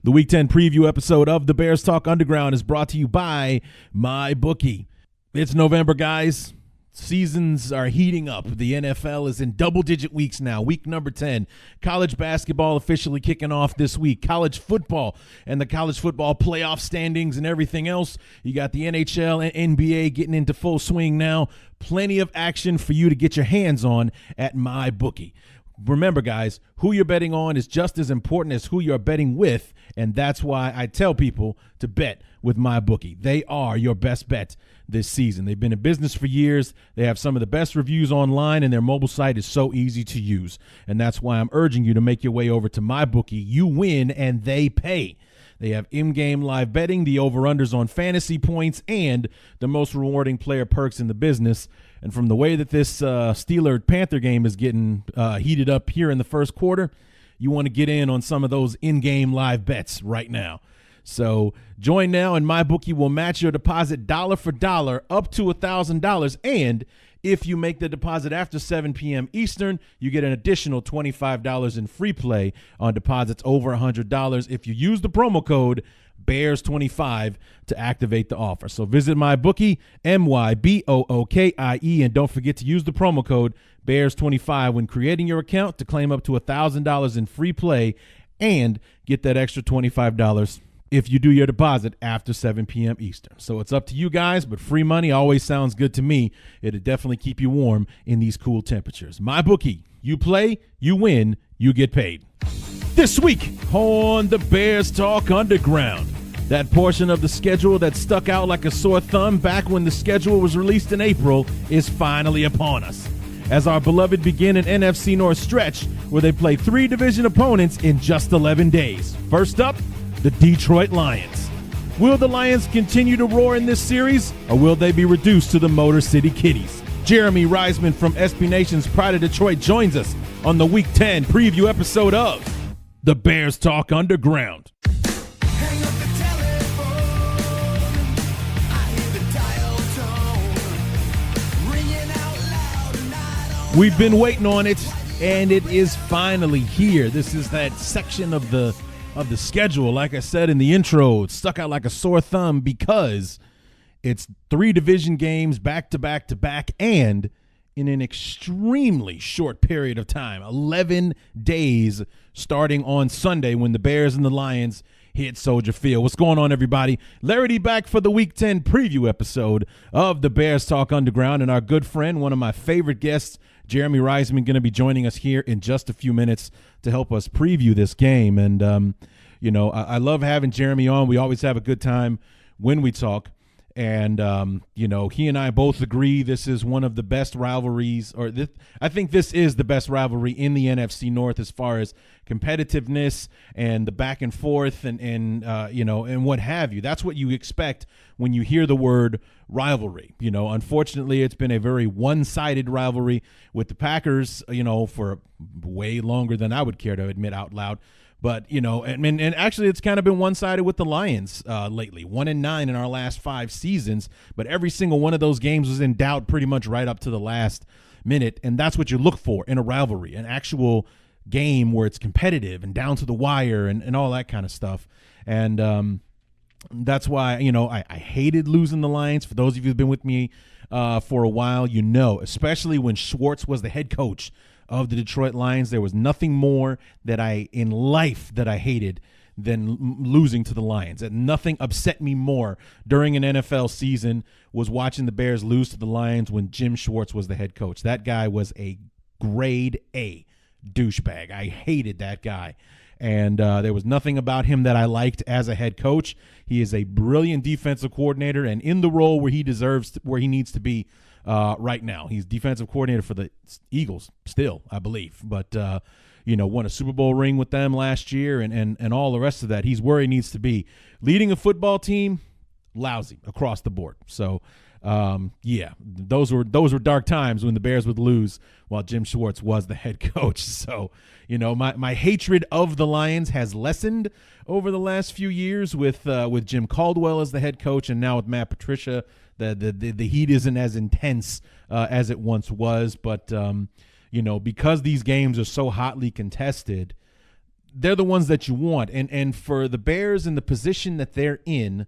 The Week 10 preview episode of the Bears Talk Underground is brought to you by MyBookie. It's November, guys. Seasons are heating up. The NFL is in double-digit weeks now. Week number 10. College basketball officially kicking off this week. College football and the college football playoff standings and everything else. You got the NHL and NBA getting into full swing now. Plenty of action for you to get your hands on at MyBookie. Remember, guys, who you're betting on is just as important as who you're betting with, and that's why I tell people to bet with MyBookie. They are your best bet this season. They've been in business for years. They have some of the best reviews online, and their mobile site is so easy to use, and that's why I'm urging you to make your way over to MyBookie. You win, and they pay. They have in-game live betting, the over-unders on fantasy points, and the most rewarding player perks in the business. And from the way that this Steeler-Panther game is getting heated up here in the first quarter, you want to get in on some of those in-game live bets right now. So join now, and MyBookie will match your deposit dollar for dollar up to $1,000. And if you make the deposit after 7 p.m. Eastern, you get an additional $25 in free play on deposits over $100 if you use the promo code BEARS25 to activate the offer. So visit MyBookie, MyBookie, and don't forget to use the promo code BEARS25 when creating your account to claim up to $1,000 in free play and get that extra $25 if you do your deposit after 7 p.m. Eastern. So it's up to you guys, but free money always sounds good to me. It'll definitely keep you warm in these cool temperatures. MyBookie, you play, you win, you get paid. This week on the Bears Talk Underground, that portion of the schedule that stuck out like a sore thumb back when the schedule was released in April is finally upon us, as our beloved begin an NFC North stretch where they play 3 division opponents in just 11 days. First up, the Detroit Lions. Will the Lions continue to roar in this series, or will they be reduced to the Motor City Kitties? Jeremy Reisman from SB Nation's Pride of Detroit joins us on the Week 10 preview episode of the Bears Talk Underground. We've been waiting on it, and it is finally here. This is that section of the schedule. Like I said in the intro, it stuck out like a sore thumb because it's 3 division games back to back to back, and in an extremely short period of time, 11 days starting on Sunday when the Bears and the Lions hit Soldier Field. What's going on, everybody? Larry D back for the Week 10 preview episode of the Bears Talk Underground, and our good friend, one of my favorite guests, Jeremy Reisman, going to be joining us here in just a few minutes to help us preview this game. And, I love having Jeremy on. We always have a good time when we talk. And, he and I both agree this is one of the best rivalries, I think this is the best rivalry in the NFC North as far as competitiveness and the back and forth and what have you. That's what you expect when you hear the word rivalry. Unfortunately, it's been a very one-sided rivalry with the Packers, for way longer than I would care to admit out loud. But, and actually it's kind of been one-sided with the Lions lately, 1-9 in our last 5 seasons. But every single one of those games was in doubt pretty much right up to the last minute. And that's what you look for in a rivalry, an actual game where it's competitive and down to the wire and all that kind of stuff. And that's why, I hated losing the Lions. For those of you who've been with me for a while, especially when Schwartz was the head coach of the Detroit Lions, there was nothing more that I hated than losing to the Lions. And nothing upset me more during an NFL season was watching the Bears lose to the Lions when Jim Schwartz was the head coach. That guy was a grade A douchebag. I hated that guy. And there was nothing about him that I liked as a head coach. He is a brilliant defensive coordinator and in the role where he needs to be right now. He's defensive coordinator for the Eagles still, I believe. But, won a Super Bowl ring with them last year and all the rest of that. He's where he needs to be. Leading a football team, lousy across the board. So, those were dark times when the Bears would lose while Jim Schwartz was the head coach. So, my hatred of the Lions has lessened over the last few years with Jim Caldwell as the head coach, and now with Matt Patricia. The heat isn't as intense as it once was, but because these games are so hotly contested, they're the ones that you want. And for the Bears in the position that they're in,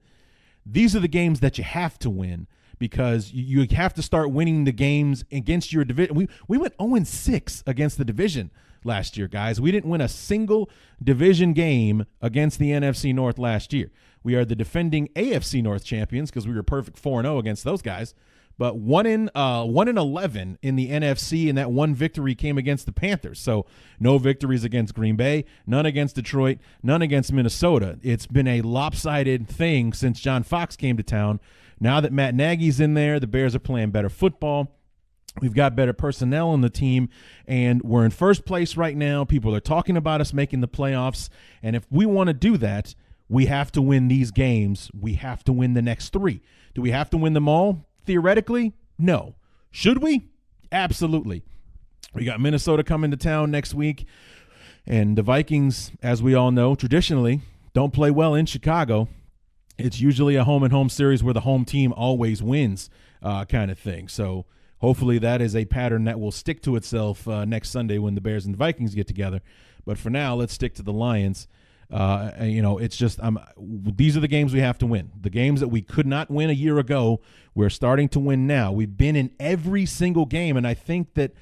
these are the games that you have to win, because you have to start winning the games against your division. We went 0-6 against the division last year, guys. We didn't win a single division game against the NFC North last year. We are the defending AFC North champions because we were perfect 4-0 against those guys. But 1-11 in the NFC, and that one victory came against the Panthers. So no victories against Green Bay, none against Detroit, none against Minnesota. It's been a lopsided thing since John Fox came to town. Now that Matt Nagy's in there, the Bears are playing better football. We've got better personnel on the team, and we're in first place right now. People are talking about us making the playoffs, and if we want to do that, we have to win these games. We have to win the next 3. Do we have to win them all? Theoretically, no. Should we? Absolutely. We got Minnesota coming to town next week, and the Vikings, as we all know, traditionally don't play well in Chicago. It's usually a home-and-home series where the home team always wins, kind of thing. So hopefully that is a pattern that will stick to itself next Sunday when the Bears and the Vikings get together. But for now, let's stick to the Lions. It's just these are the games we have to win. The games that we could not win a year ago, we're starting to win now. We've been in every single game, and I think that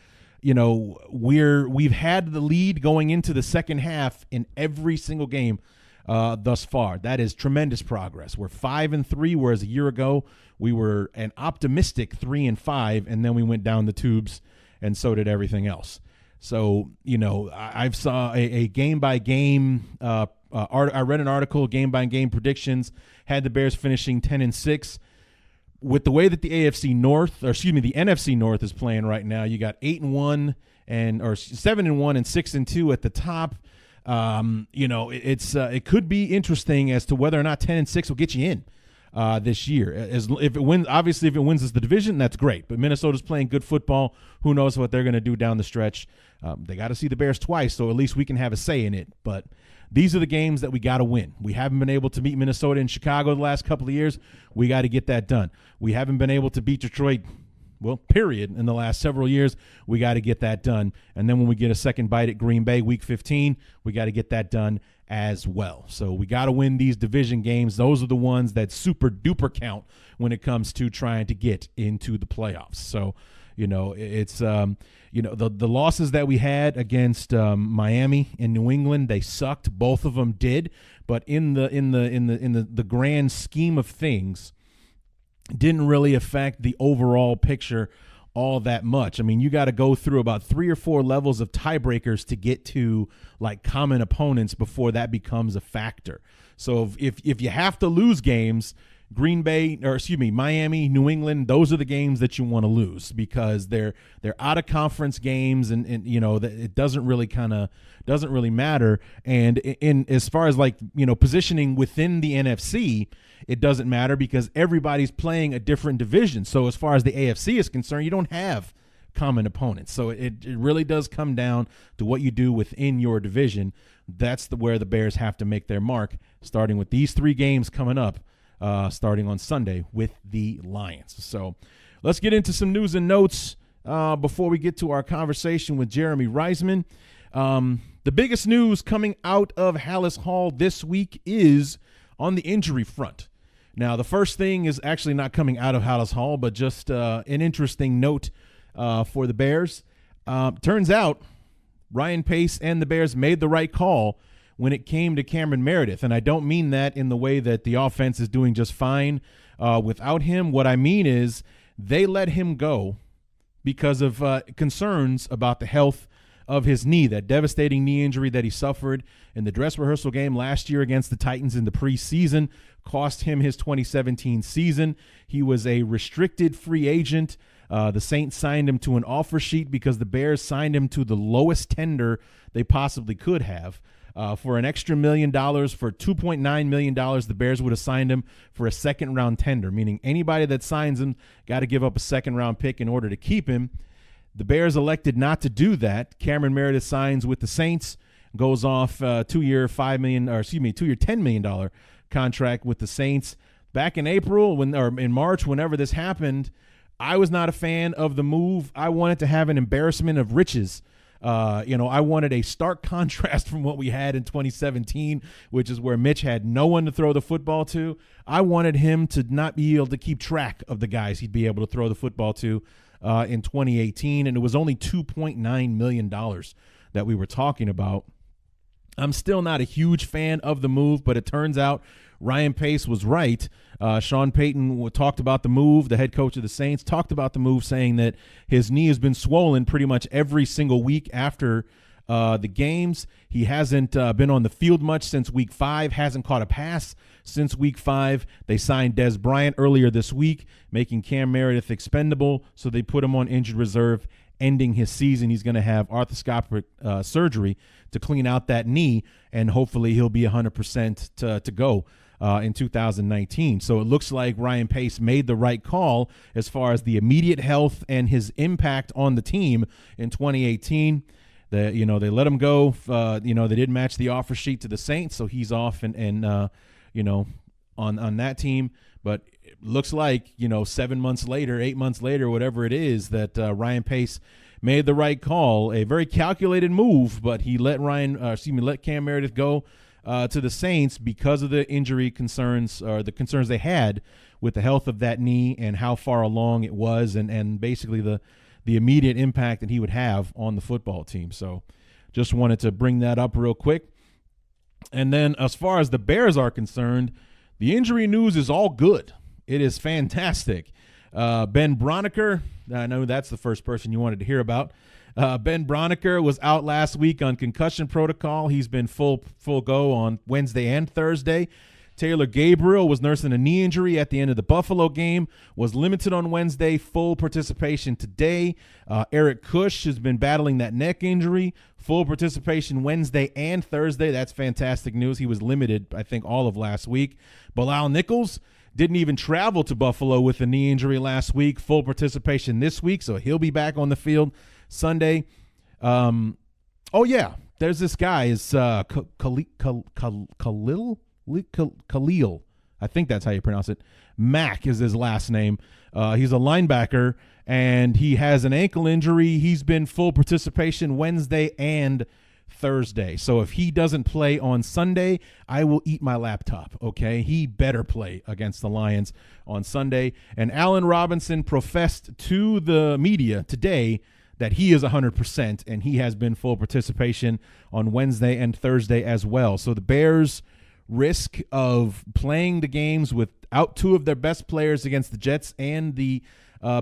we've had the lead going into the second half in every single game thus far. That is tremendous progress. We're 5-3, whereas a year ago we were an optimistic 3-5, and then we went down the tubes, and so did everything else. So, I've saw a game-by-game I read an article, game-by-game predictions, had the Bears finishing 10-6. With the way that the NFC North is playing right now, you got 8-1 or 7-1 and 6-2 at the top. It could be interesting as to whether or not 10-6 will get you in this year. If it wins us the division, that's great. But Minnesota's playing good football. Who knows what they're going to do down the stretch? They got to see the Bears twice, so at least we can have a say in it. But these are the games that we got to win. We haven't been able to beat Minnesota and Chicago the last couple of years. We got to get that done. We haven't been able to beat Detroit, period, in the last several years. We got to get that done. And then when we get a second bite at Green Bay week 15, we got to get that done as well. So we got to win these division games. Those are the ones that super duper count when it comes to trying to get into the playoffs. So, it's the losses that we had against Miami and New England, they sucked. Both of them did, but in the grand scheme of things, didn't really affect the overall picture all that much. I mean, you got to go through about 3 or 4 levels of tiebreakers to get to like common opponents before that becomes a factor. So if you have to lose games, Miami, New England, those are the games that you want to lose because they're out of conference games, and it doesn't really matter. And in as far as positioning within the NFC, it doesn't matter because everybody's playing a different division. So as far as the AFC is concerned, you don't have common opponents. So it really does come down to what you do within your division. That's where the Bears have to make their mark, starting with these 3 games coming up. Starting on Sunday with the Lions. So let's get into some news and notes before we get to our conversation with Jeremy Reisman. The biggest news coming out of Hallis Hall this week is on the injury front. Now, the first thing is actually not coming out of Hallis Hall, but just an interesting note for the Bears. Turns out Ryan Pace and the Bears made the right call when it came to Cameron Meredith. And I don't mean that in the way that the offense is doing just fine without him. What I mean is they let him go because of concerns about the health of his knee, that devastating knee injury that he suffered in the dress rehearsal game last year against the Titans in the preseason, cost him his 2017 season. He was a restricted free agent. The Saints signed him to an offer sheet because the Bears signed him to the lowest tender they possibly could have. For an extra $1 million, for $2.9 million, the Bears would have signed him for a second-round tender, meaning anybody that signs him got to give up a second-round pick in order to keep him. The Bears elected not to do that. Cameron Meredith signs with the Saints, goes off two-year $10 million contract with the Saints. Back in April or in March, whenever this happened, I was not a fan of the move. I wanted to have an embarrassment of riches I wanted a stark contrast from what we had in 2017, which is where Mitch had no one to throw the football to. I wanted him to not be able to keep track of the guys he'd be able to throw the football to in 2018, and it was only $2.9 million that we were talking about. I'm still not a huge fan of the move, but it turns out Ryan Pace was right. Sean Payton talked about the move. The head coach of the Saints talked about the move, saying that his knee has been swollen pretty much every single week after the games. He hasn't been on the field much since week 5, hasn't caught a pass since week 5. They signed Des Bryant earlier this week, making Cam Meredith expendable, so they put him on injured reserve, ending his season. He's going to have arthroscopic surgery to clean out that knee, and hopefully he'll be 100% to go in 2019. So it looks like Ryan Pace made the right call as far as the immediate health and his impact on the team in 2018. They let him go. They didn't match the offer sheet to the Saints, so he's off and on that team. But it looks like 7 months later, 8 months later, whatever it is, that Ryan Pace made the right call, a very calculated move. But he let Cam Meredith go to the Saints because of the injury concerns, or the concerns they had with the health of that knee and how far along it was, and basically the immediate impact that he would have on the football team. So just wanted to bring that up real quick. And then as far as the Bears are concerned, the injury news is all good. It is fantastic. Ben Broniker, I know that's the first person you wanted to hear about. Ben Broniker was out last week on concussion protocol. He's been full go on Wednesday and Thursday. Taylor Gabriel was nursing a knee injury at the end of the Buffalo game, was limited on Wednesday, full participation today. Eric Kush has been battling that neck injury, full participation Wednesday and Thursday. That's fantastic news. He was limited, I think, all of last week. Bilal Nichols didn't even travel to Buffalo with a knee injury last week, full participation this week, so he'll be back on the field Sunday. There's this guy, is Khalil, I think that's how you pronounce it. Mack is his last name. He's a linebacker, and he has an ankle injury. He's been full participation Wednesday and Thursday. So if he doesn't play on Sunday, I will eat my laptop, okay? He better play against the Lions on Sunday. And Allen Robinson professed to the media today that he is 100%, and he has been full participation on Wednesday and Thursday as well. So the Bears' risk of playing the games without two of their best players against the Jets and the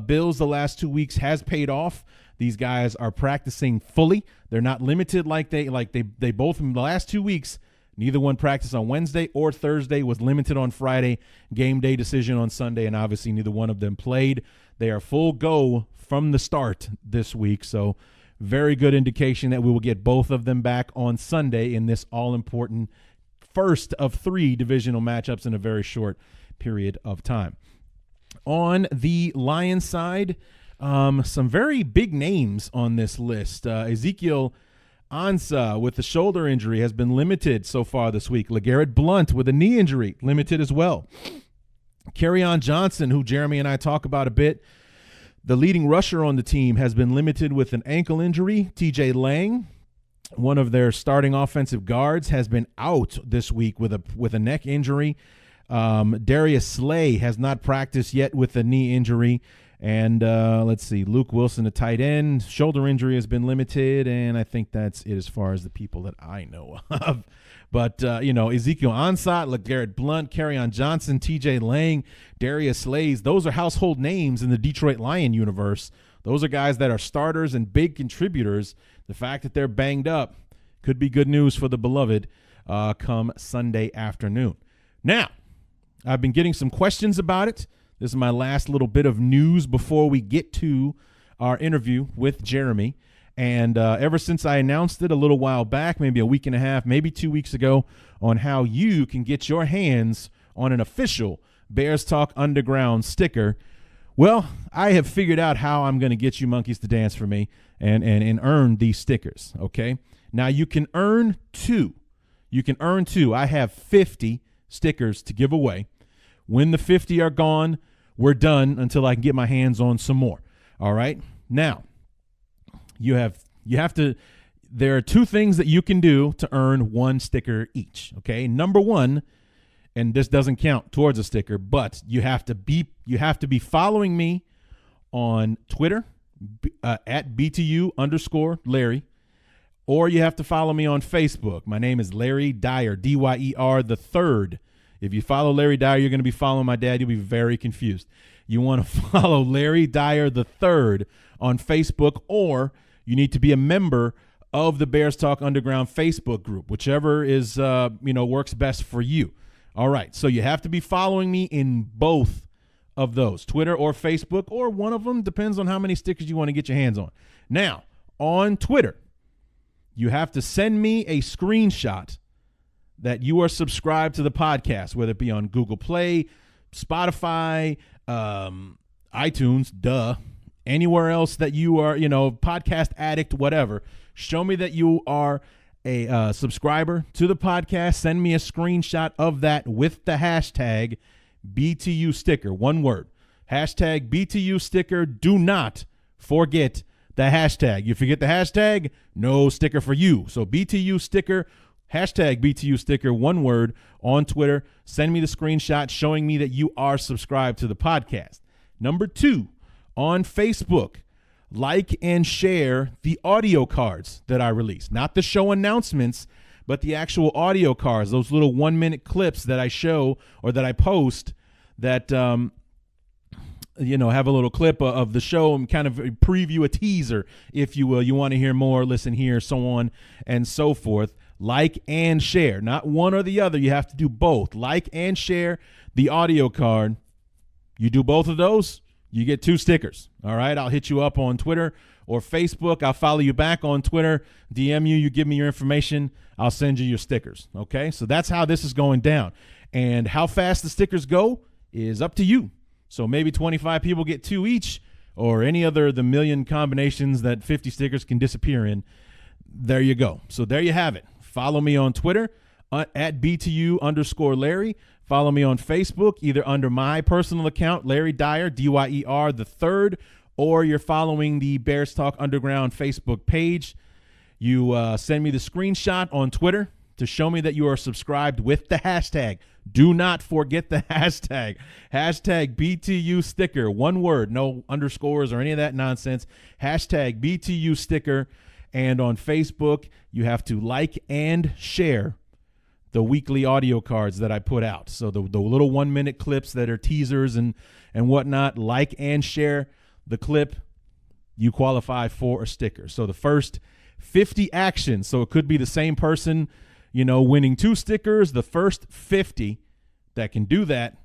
Bills the last 2 weeks has paid off. These guys are practicing fully. They're not limited like they both in the last 2 weeks. Neither one practiced on Wednesday or Thursday, was limited on Friday, game day decision on Sunday, and obviously neither one of them played. They are full go from the start this week, so very good indication that we will get both of them back on Sunday in this all-important first of 3 divisional matchups in a very short period of time. On the Lions side, some very big names on this list. Ezekiel Ansah with the shoulder injury has been limited so far this week. LeGarrette Blount with a knee injury, limited as well. Kerryon Johnson, who Jeremy and I talk about a bit, the leading rusher on the team, has been limited with an ankle injury. TJ Lang, one of their starting offensive guards, has been out this week with a neck injury. Darius Slay has not practiced yet with a knee injury. And let's see, Luke Wilson, a tight end, shoulder injury has been limited, and I think that's it as far as the people that I know of. But, Ezekiel Ansah, LeGarrette Blount, Kerryon Johnson, TJ Lang, Darius Slay, those are household names in the Detroit Lion universe. Those are guys that are starters and big contributors. The fact that they're banged up could be good news for the beloved come Sunday afternoon. Now, I've been getting some questions about it. This is my last little bit of news before we get to our interview with Jeremy. And ever since I announced it a little while back, maybe a week and a half, maybe 2 weeks ago, on how you can get your hands on an official Bears Talk Underground sticker, well, I have figured out how I'm going to get you monkeys to dance for me and earn these stickers, okay? Now, you can earn 2. You can earn 2. I have 50 stickers to give away. When the 50 are gone, we're done until I can get my hands on some more. All right. Now, you have there are two things that you can do to earn one sticker each. Okay. Number one, and this doesn't count towards a sticker, but you have to be following me on Twitter at BTU_Larry, or you have to follow me on Facebook. My name is Larry Dyer, Dyer the third. If you follow Larry Dyer, you're going to be following my dad. You'll be very confused. You want to follow Larry Dyer the third on Facebook, or you need to be a member of the Bears Talk Underground Facebook group, whichever is works best for you. All right, so you have to be following me in both of those, Twitter or Facebook, or one of them, depends on how many stickers you want to get your hands on. Now, on Twitter, you have to send me a screenshot that you are subscribed to the podcast, whether it be on Google Play, Spotify, iTunes, anywhere else that you are, podcast addict, whatever. Show me that you are a subscriber to the podcast. Send me a screenshot of that with the hashtag BTU sticker, one word. Hashtag BTU sticker. Do not forget the hashtag. You forget the hashtag, no sticker for you. So BTU sticker, hashtag BTU sticker, one word, on Twitter. Send me the screenshot showing me that you are subscribed to the podcast. Number two, on Facebook, like and share the audio cards that I release. Not the show announcements, but the actual audio cards, those little 1-minute clips that I show or that I post that, have a little clip of the show and kind of preview a teaser, if you will. You want to hear more, listen here, so on and so forth. Like and share, not one or the other. You have to do both. Like and share the audio card. You do both of those, you get 2 stickers. All right, I'll hit you up on Twitter or Facebook. I'll follow you back on Twitter, DM you, you give me your information, I'll send you your stickers. Okay, so that's how this is going down. And how fast the stickers go is up to you. So maybe 25 people get 2 each, or any other the million combinations that 50 stickers can disappear in. There you go. So there you have it. Follow me on Twitter at BTU_Larry. Follow me on Facebook, either under my personal account, Larry Dyer, Dyer the third, or you're following the Bears Talk Underground Facebook page. You send me the screenshot on Twitter to show me that you are subscribed with the hashtag. Do not forget the hashtag. Hashtag BTU sticker, one word, no underscores or any of that nonsense. Hashtag BTU sticker. And on Facebook, you have to like and share the weekly audio cards that I put out. So the little 1-minute clips that are teasers and whatnot, like and share the clip, you qualify for a sticker. So the first 50 actions, so it could be the same person, winning 2 stickers. The first 50 that can do that,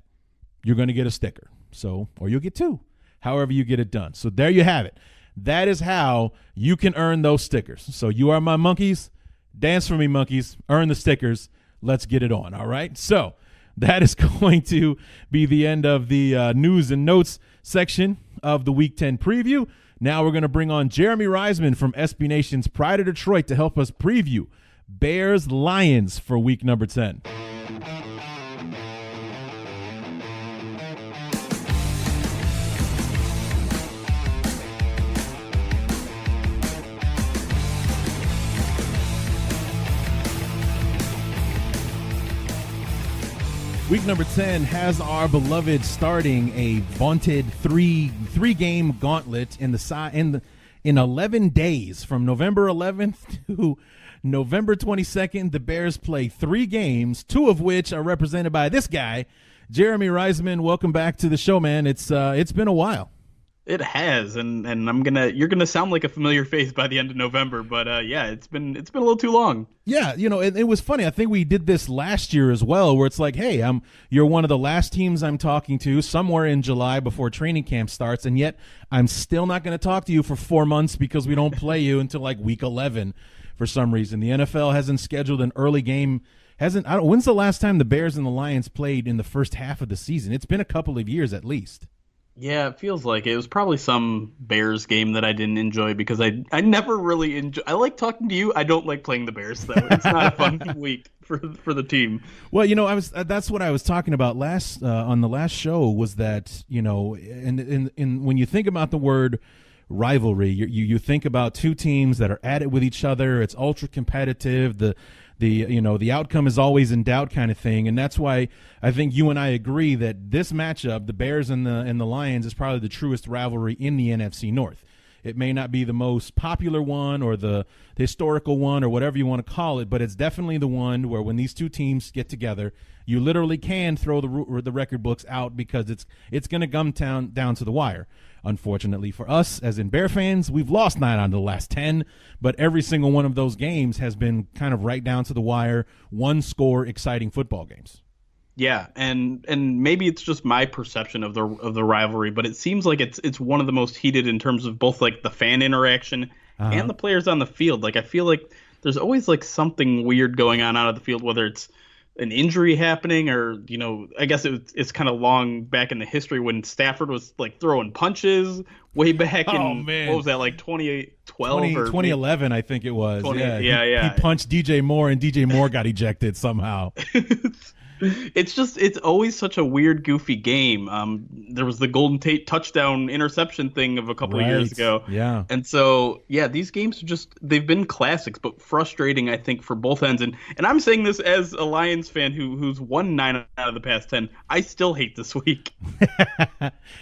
you're going to get a sticker. So, or you'll get 2, however you get it done. So there you have it. That is how you can earn those stickers. So you are my monkeys. Dance for me, monkeys. Earn the stickers. Let's get it on, all right? So that is going to be the end of the news and notes section of the Week 10 preview. Now we're going to bring on Jeremy Reisman from SB Nation's Pride of Detroit to help us preview Bears-Lions for week number 10. Week number 10 has our beloved starting a vaunted three-game gauntlet in 11 days. From November 11th to November 22nd, the Bears play 3 games, 2 of which are represented by this guy, Jeremy Reisman. Welcome back to the show, man. It's been a while. It has, and you're gonna sound like a familiar face by the end of November, but yeah, it's been a little too long. Yeah, it was funny. I think we did this last year as well, where it's like, hey, you're one of the last teams I'm talking to somewhere in July before training camp starts, and yet I'm still not going to talk to you for 4 months because we don't play you until like week 11 for some reason. The NFL hasn't scheduled an early game. When's the last time the Bears and the Lions played in the first half of the season? It's been a couple of years at least. Yeah, it feels like it was probably some Bears game that I didn't enjoy because I never really enjoy. I like talking to you. I don't like playing the Bears though. It's not a fun week for the team. Well, that's what I was talking about on the last show was that, and when you think about the word rivalry. You think about two teams that are at it with each other. It's ultra competitive. The outcome is always in doubt kind of thing, and that's why I think you and I agree that this matchup, the Bears and the Lions, is probably the truest rivalry in the NFC North. It may not be the most popular one or the historical one or whatever you want to call it, but it's definitely the one where when these two teams get together, you literally can throw the record books out because it's going to come down to the wire. Unfortunately for us, as in Bear fans, we've lost 9 out of the last 10, but every single one of those games has been kind of right down to the wire, one-score, exciting football games. Yeah, and maybe it's just my perception of the rivalry, but it seems like it's one of the most heated in terms of both like the fan interaction and the players on the field. Like I feel like there's always like something weird going on out of the field, whether it's an injury happening or, I guess it's kind of long back in the history when Stafford was like throwing punches way back in, what was that, like 2012 or 2011, I think it was. Yeah. He punched DJ Moore and DJ Moore got ejected somehow. It's always such a weird, goofy game. There was the Golden Tate touchdown interception thing of a couple of years ago. Yeah. And so, these games are they've been classics, but frustrating, I think, for both ends. And I'm saying this as a Lions fan who's won 9 out of the past 10. I still hate this week.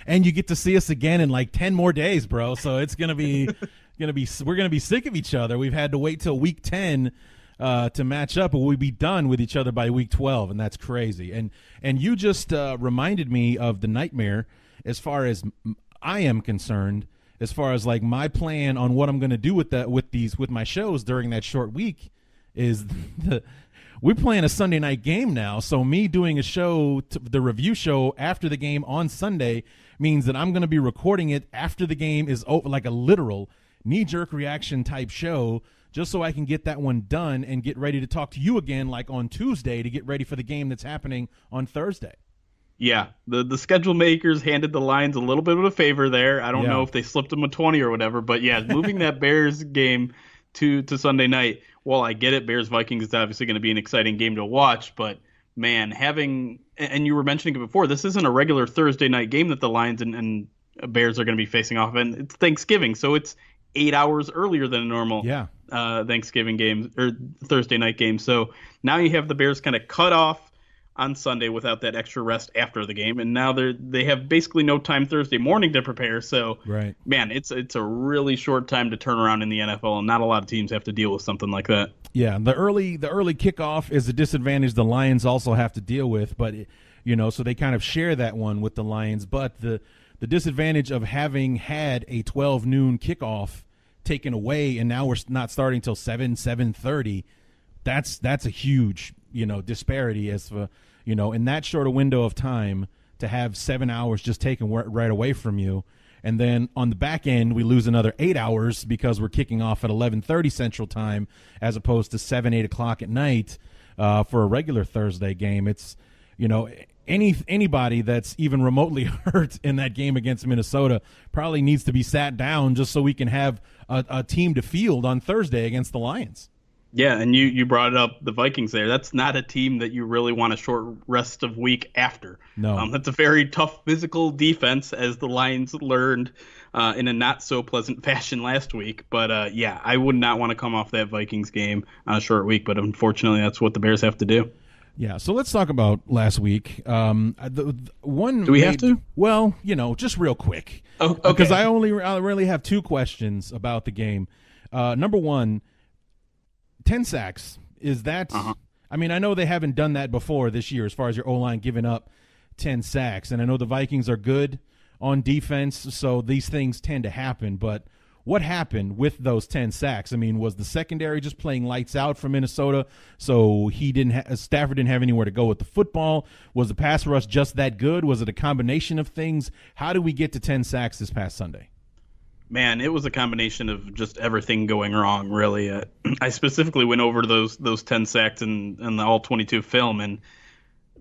And you get to see us again in like 10 more days, bro. So it's we're going to be sick of each other. We've had to wait till week 10 to match up, but we'll be done with each other by week 12, and that's crazy. And you just reminded me of the nightmare as far as I am concerned, as far as like my plan on what I'm going to do with my shows during that short week is we're playing a Sunday night game now. So me doing a show, the review show after the game on Sunday means that I'm going to be recording it after the game is over, like a literal knee-jerk reaction type show, just so I can get that one done and get ready to talk to you again like on Tuesday to get ready for the game that's happening on Thursday. Yeah, the schedule makers handed the Lions a little bit of a favor there. I don't know if they slipped them a 20 or whatever, but moving that Bears game to Sunday night, while I get it, Bears-Vikings is obviously going to be an exciting game to watch, but man, and you were mentioning it before, this isn't a regular Thursday night game that the Lions and Bears are going to be facing off, and it's Thanksgiving, so it's 8 hours earlier than a normal Thanksgiving game or Thursday night game. So now you have the Bears kind of cut off on Sunday without that extra rest after the game, and now they have basically no time Thursday morning to prepare. So man, it's a really short time to turn around in the NFL, and not a lot of teams have to deal with something like that. Yeah, the early kickoff is a disadvantage the Lions also have to deal with, but so they kind of share that one with the Lions. But the disadvantage of having had a 12 noon kickoff taken away, and now we're not starting till 7:30. That's a huge disparity as for in that short a window of time to have 7 hours just taken right away from you, and then on the back end we lose another 8 hours because we're kicking off at 11:30 Central Time as opposed to 7-8 o'clock at night for a regular Thursday game. It's anybody that's even remotely hurt in that game against Minnesota probably needs to be sat down just so we can have a team to field on Thursday against the Lions. Yeah, and you brought up the Vikings there. That's not a team that you really want a short rest of week after. No. That's a very tough physical defense, as the Lions learned in a not-so-pleasant fashion last week. But, I would not want to come off that Vikings game on a short week, but unfortunately that's what the Bears have to do. Yeah, so let's talk about last week. Do we have to? Well, just real quick. Oh, okay. Because I really have 2 questions about the game. Number one, 10 sacks. Is that I mean, I know they haven't done that before this year as far as your O-line giving up 10 sacks. And I know the Vikings are good on defense, so these things tend to happen. But what happened with those 10 sacks? I mean, was the secondary just playing lights out for Minnesota, so Stafford didn't have anywhere to go with the football? Was the pass rush just that good? Was it a combination of things? How did we get to 10 sacks this past Sunday? Man, it was a combination of just everything going wrong, really. I specifically went over those 10 sacks in the All-22 film, and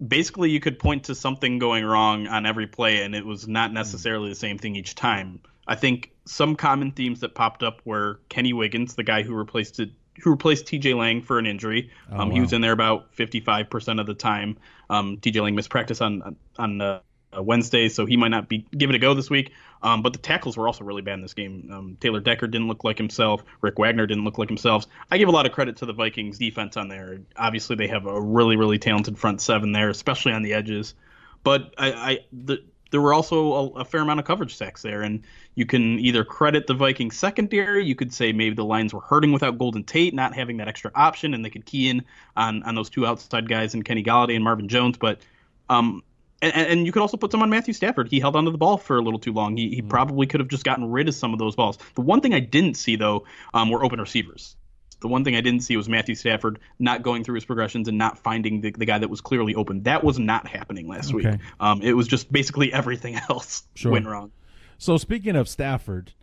basically you could point to something going wrong on every play, and it was not necessarily the same thing each time. I think some common themes that popped up were Kenny Wiggins, the guy who replaced TJ Lang for an injury. He was in there about 55% of the time. TJ Lang missed practice on Wednesday, so he might not be give it a go this week. But the tackles were also really bad in this game. Taylor Decker didn't look like himself. Rick Wagner didn't look like himself. I give a lot of credit to the Vikings defense on there. Obviously, they have a really, really talented front seven there, especially on the edges. But there were also a fair amount of coverage sacks there, and you can either credit the Vikings secondary. You could say maybe the Lions were hurting without Golden Tate, not having that extra option, and they could key in on those two outside guys in Kenny Golladay and Marvin Jones. But and you could also put some on Matthew Stafford. He held onto the ball for a little too long. He probably could have just gotten rid of some of those balls. The one thing I didn't see, though, were open receivers. The one thing I didn't see was Matthew Stafford not going through his progressions and not finding the guy that was clearly open. That was not happening last week. It was just basically everything else went wrong. So speaking of Stafford,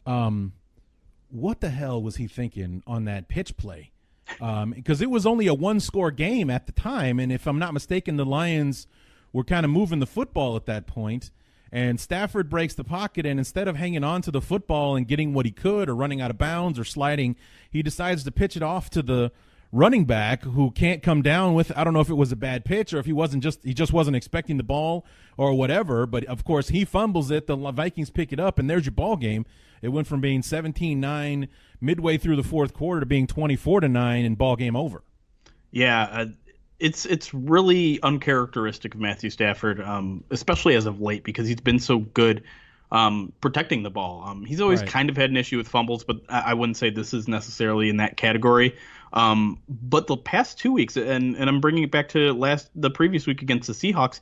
what the hell was he thinking on that pitch play? Because it was only a one-score game at the time, and if I'm not mistaken, the Lions were kind of moving the football at that point. And Stafford breaks the pocket, and instead of hanging on to the football and getting what he could or running out of bounds or sliding, he decides to pitch it off to the running back who can't come down with, I don't know if it was a bad pitch or if he just wasn't expecting the ball or whatever. But, of course, he fumbles it. The Vikings pick it up, and there's your ball game. It went from being 17-9 midway through the fourth quarter to being 24-9 and ball game over. Yeah, It's really uncharacteristic of Matthew Stafford, especially as of late, because he's been so good protecting the ball. He's always kind of had an issue with fumbles, but I wouldn't say this is necessarily in that category. But the past 2 weeks, and I'm bringing it back to the previous week against the Seahawks,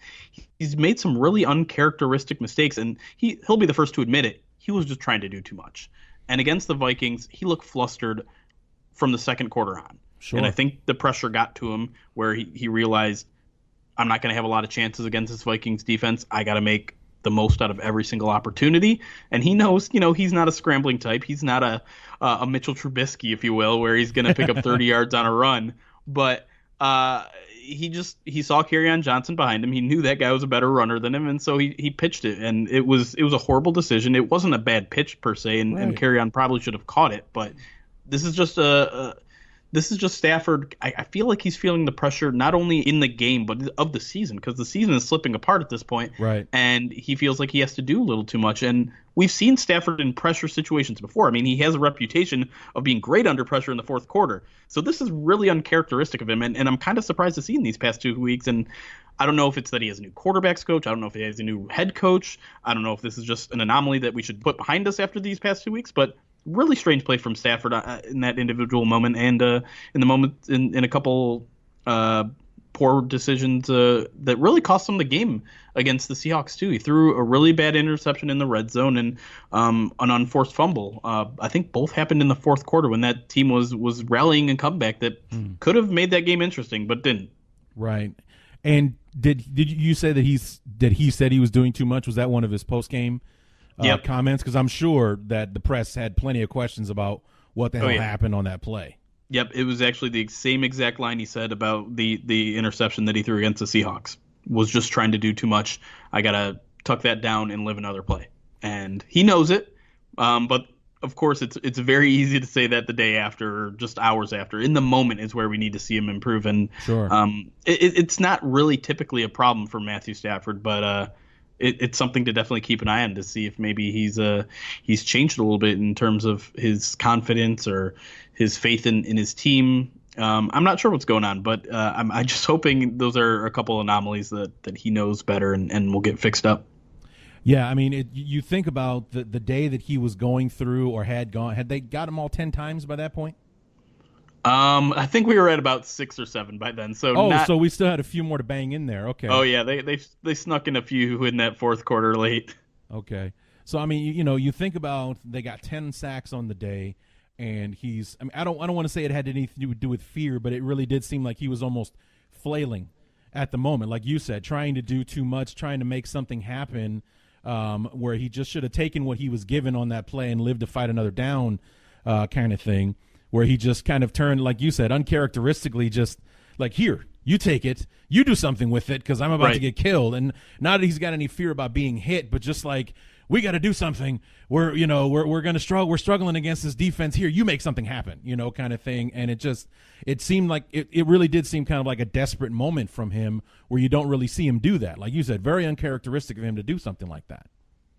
he's made some really uncharacteristic mistakes, and he'll be the first to admit it. He was just trying to do too much. And against the Vikings, he looked flustered from the second quarter on. Sure. And I think the pressure got to him where he realized, I'm not going to have a lot of chances against this Vikings defense. I got to make the most out of every single opportunity. And he knows, he's not a scrambling type. He's not a Mitchell Trubisky, if you will, where he's going to pick up 30 yards on a run. But he saw Kerryon Johnson behind him. He knew that guy was a better runner than him, and so he pitched it. And it was a horrible decision. It wasn't a bad pitch per se, and Kerryon probably should have caught it. But this is just This is just Stafford. I feel like he's feeling the pressure not only in the game but of the season, because the season is slipping apart at this point. Right. And he feels like he has to do a little too much. And we've seen Stafford in pressure situations before. I mean, he has a reputation of being great under pressure in the fourth quarter. So this is really uncharacteristic of him. And I'm kind of surprised to see in these past 2 weeks. And I don't know if it's that he has a new quarterbacks coach. I don't know if he has a new head coach. I don't know if this is just an anomaly that we should put behind us after these past 2 weeks. But really strange play from Stafford in that individual moment, and in the moment in a couple poor decisions that really cost him the game against the Seahawks too. He threw a really bad interception in the red zone and an unforced fumble. I think both happened in the fourth quarter when that team was rallying a comeback that could have made that game interesting, but didn't. Right. And did you say that he said he was doing too much? Was that one of his post game comments? Because I'm sure that the press had plenty of questions about what the hell happened on that play. Yep, it was actually the same exact line he said about the interception that he threw against the Seahawks. Was just trying to do too much. I got to tuck that down and live another play. And he knows it, but of course it's very easy to say that the day after or just hours after. In the moment is where we need to see him improve. And sure. It's not really typically a problem for Matthew Stafford, but it's something to definitely keep an eye on to see if maybe he's changed a little bit in terms of his confidence or his faith in his team. I'm not sure what's going on, but I'm just hoping those are a couple anomalies that he knows better and will get fixed up. Yeah, I mean, you think about the day that he was going through or had they got him all 10 times by that point? I think we were at about 6 or 7 by then. So we still had a few more to bang in there. Okay. Oh yeah, they snuck in a few in that fourth quarter late. Okay. So I mean, you think about they got 10 sacks on the day, and I don't want to say it had anything to do with fear, but it really did seem like he was almost flailing at the moment, like you said, trying to do too much, trying to make something happen, where he just should have taken what he was given on that play and lived to fight another down, kind of thing. Where he just kind of turned, like you said, uncharacteristically just like, here, you take it, you do something with it because I'm about to get killed. And not that he's got any fear about being hit, but just like we got to do something. We're going to struggle. We're struggling against this defense here. You make something happen, kind of thing. And it seemed like it really did seem kind of like a desperate moment from him where you don't really see him do that. Like you said, very uncharacteristic of him to do something like that.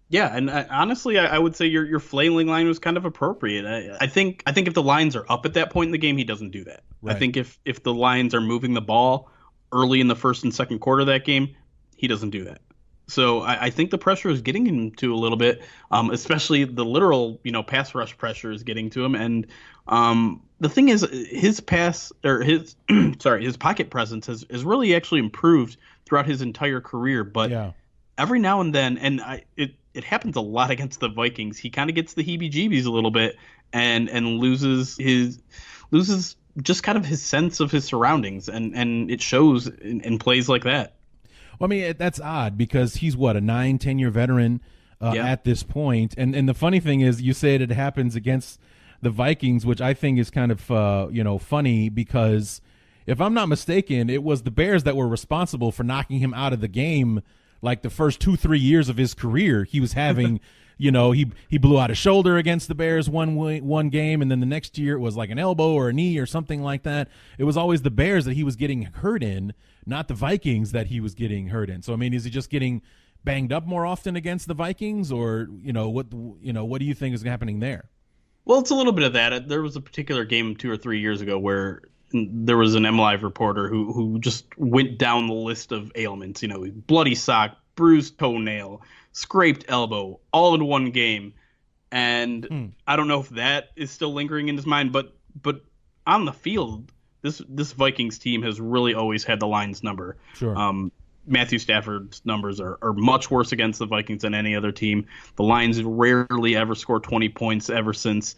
Yeah, and honestly, I would say your flailing line was kind of appropriate. I think if the lines are up at that point in the game, he doesn't do that. Right. I think if the lines are moving the ball early in the first and second quarter of that game, he doesn't do that. So I think the pressure is getting him to a little bit, especially the literal pass rush pressure is getting to him. And the thing is, his his pocket presence has really actually improved throughout his entire career. But every now and then, and it happens a lot against the Vikings, he kind of gets the heebie-jeebies a little bit and loses just kind of his sense of his surroundings, and it shows in plays like that. Well, I mean, that's odd because he's a 9-10-year veteran at this point. And the funny thing is, you said it happens against the Vikings, which I think is kind of funny because if I'm not mistaken, it was the Bears that were responsible for knocking him out of the game. Like the first 2-3 years of his career, he was having, he blew out a shoulder against the Bears one game, and then the next year it was like an elbow or a knee or something like that. It was always the Bears that he was getting hurt in, not the Vikings that he was getting hurt in. So I mean, is he just getting banged up more often against the Vikings, or what do you think is happening there? Well, it's a little bit of that. There was a particular game 2 or 3 years ago where there was an MLive reporter who just went down the list of ailments, bloody sock, bruised toenail, scraped elbow, all in one game. And I don't know if that is still lingering in his mind, but on the field, this Vikings team has really always had the Lions number. Sure. Matthew Stafford's numbers are much worse against the Vikings than any other team. The Lions rarely ever score 20 points ever since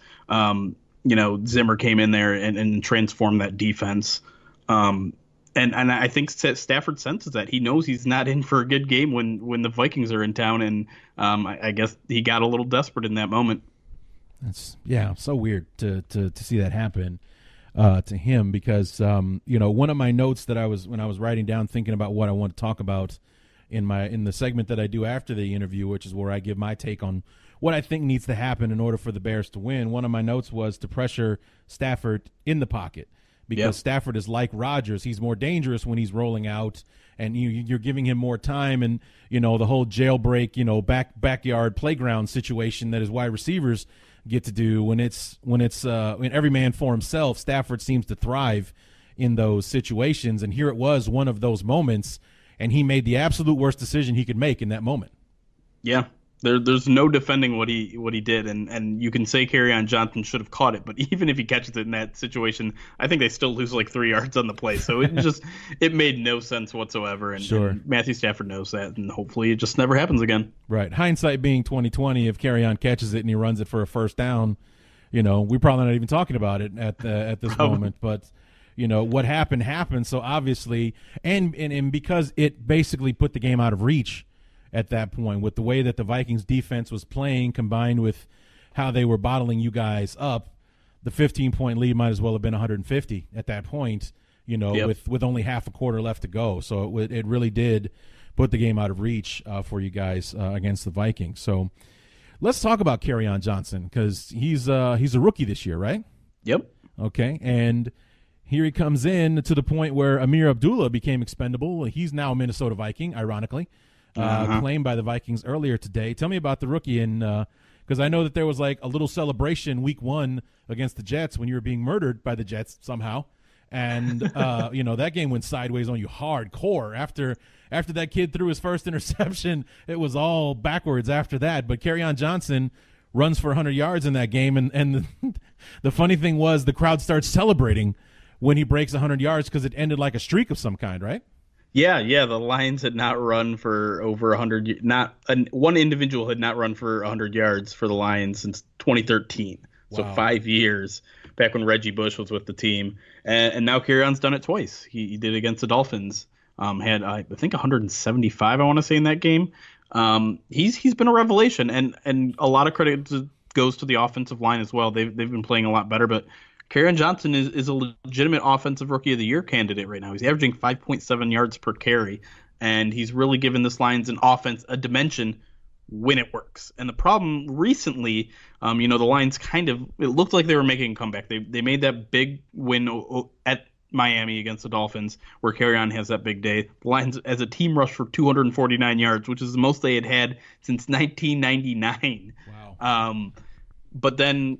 Zimmer came in there and transformed that defense. And I think Stafford senses that. He knows he's not in for a good game when the Vikings are in town, and I guess he got a little desperate in that moment. That's so weird to see that happen to him because one of my notes that when I was writing down thinking about what I want to talk about in the segment that I do after the interview, which is where I give my take on what I think needs to happen in order for the Bears to win. One of my notes was to pressure Stafford in the pocket because Stafford is like Rodgers. He's more dangerous when he's rolling out, and you're giving him more time. And, the whole jailbreak, backyard playground situation that his wide receivers get to do when every man for himself, Stafford seems to thrive in those situations. And here it was one of those moments, and he made the absolute worst decision he could make in that moment. Yeah. There's no defending what he did, and you can say Kerryon Johnson should have caught it, but even if he catches it in that situation, I think they still lose like 3 yards on the play. So it made no sense whatsoever, and Matthew Stafford knows that, and hopefully it just never happens again. Right. Hindsight being 20/20, if Kerryon catches it and he runs it for a first down, we're probably not even talking about it at this moment, but. What happened. So obviously, and because it basically put the game out of reach at that point with the way that the Vikings defense was playing combined with how they were bottling you guys up, the 15-point lead might as well have been 150 at that point, with only half a quarter left to go. So it really did put the game out of reach for you guys against the Vikings. So let's talk about Kerryon Johnson because he's a rookie this year, right? Yep. Okay, and here he comes in to the point where Amir Abdullah became expendable. He's now a Minnesota Viking, ironically. Claimed by the Vikings earlier today. Tell me about the rookie, and because I know that there was like a little celebration week 1 against the Jets when you were being murdered by the Jets somehow, and that game went sideways on you hardcore after that kid threw his first interception. It was all backwards after that. But Kerryon Johnson runs for 100 yards in that game, and the funny thing was the crowd starts celebrating when he breaks 100 yards because it ended like a streak of some kind, right? Yeah. The Lions had not run for over 100. One individual had not run for 100 yards for the Lions since 2013. So 5 years back when Reggie Bush was with the team, and now Kerryon's done it twice. He did it against the Dolphins. Had I think 175. I want to say in that game. He's been a revelation, and a lot of credit goes to the offensive line as well. They've been playing a lot better, but Kerryon Johnson is a legitimate offensive rookie of the year candidate right now. He's averaging 5.7 yards per carry, and he's really given this Lions an offense, a dimension when it works. And the problem recently, the Lions it looked like they were making a comeback. They made that big win at Miami against the Dolphins, where Kerryon has that big day. The Lions, as a team, rushed for 249 yards, which is the most they had since 1999. Wow. But then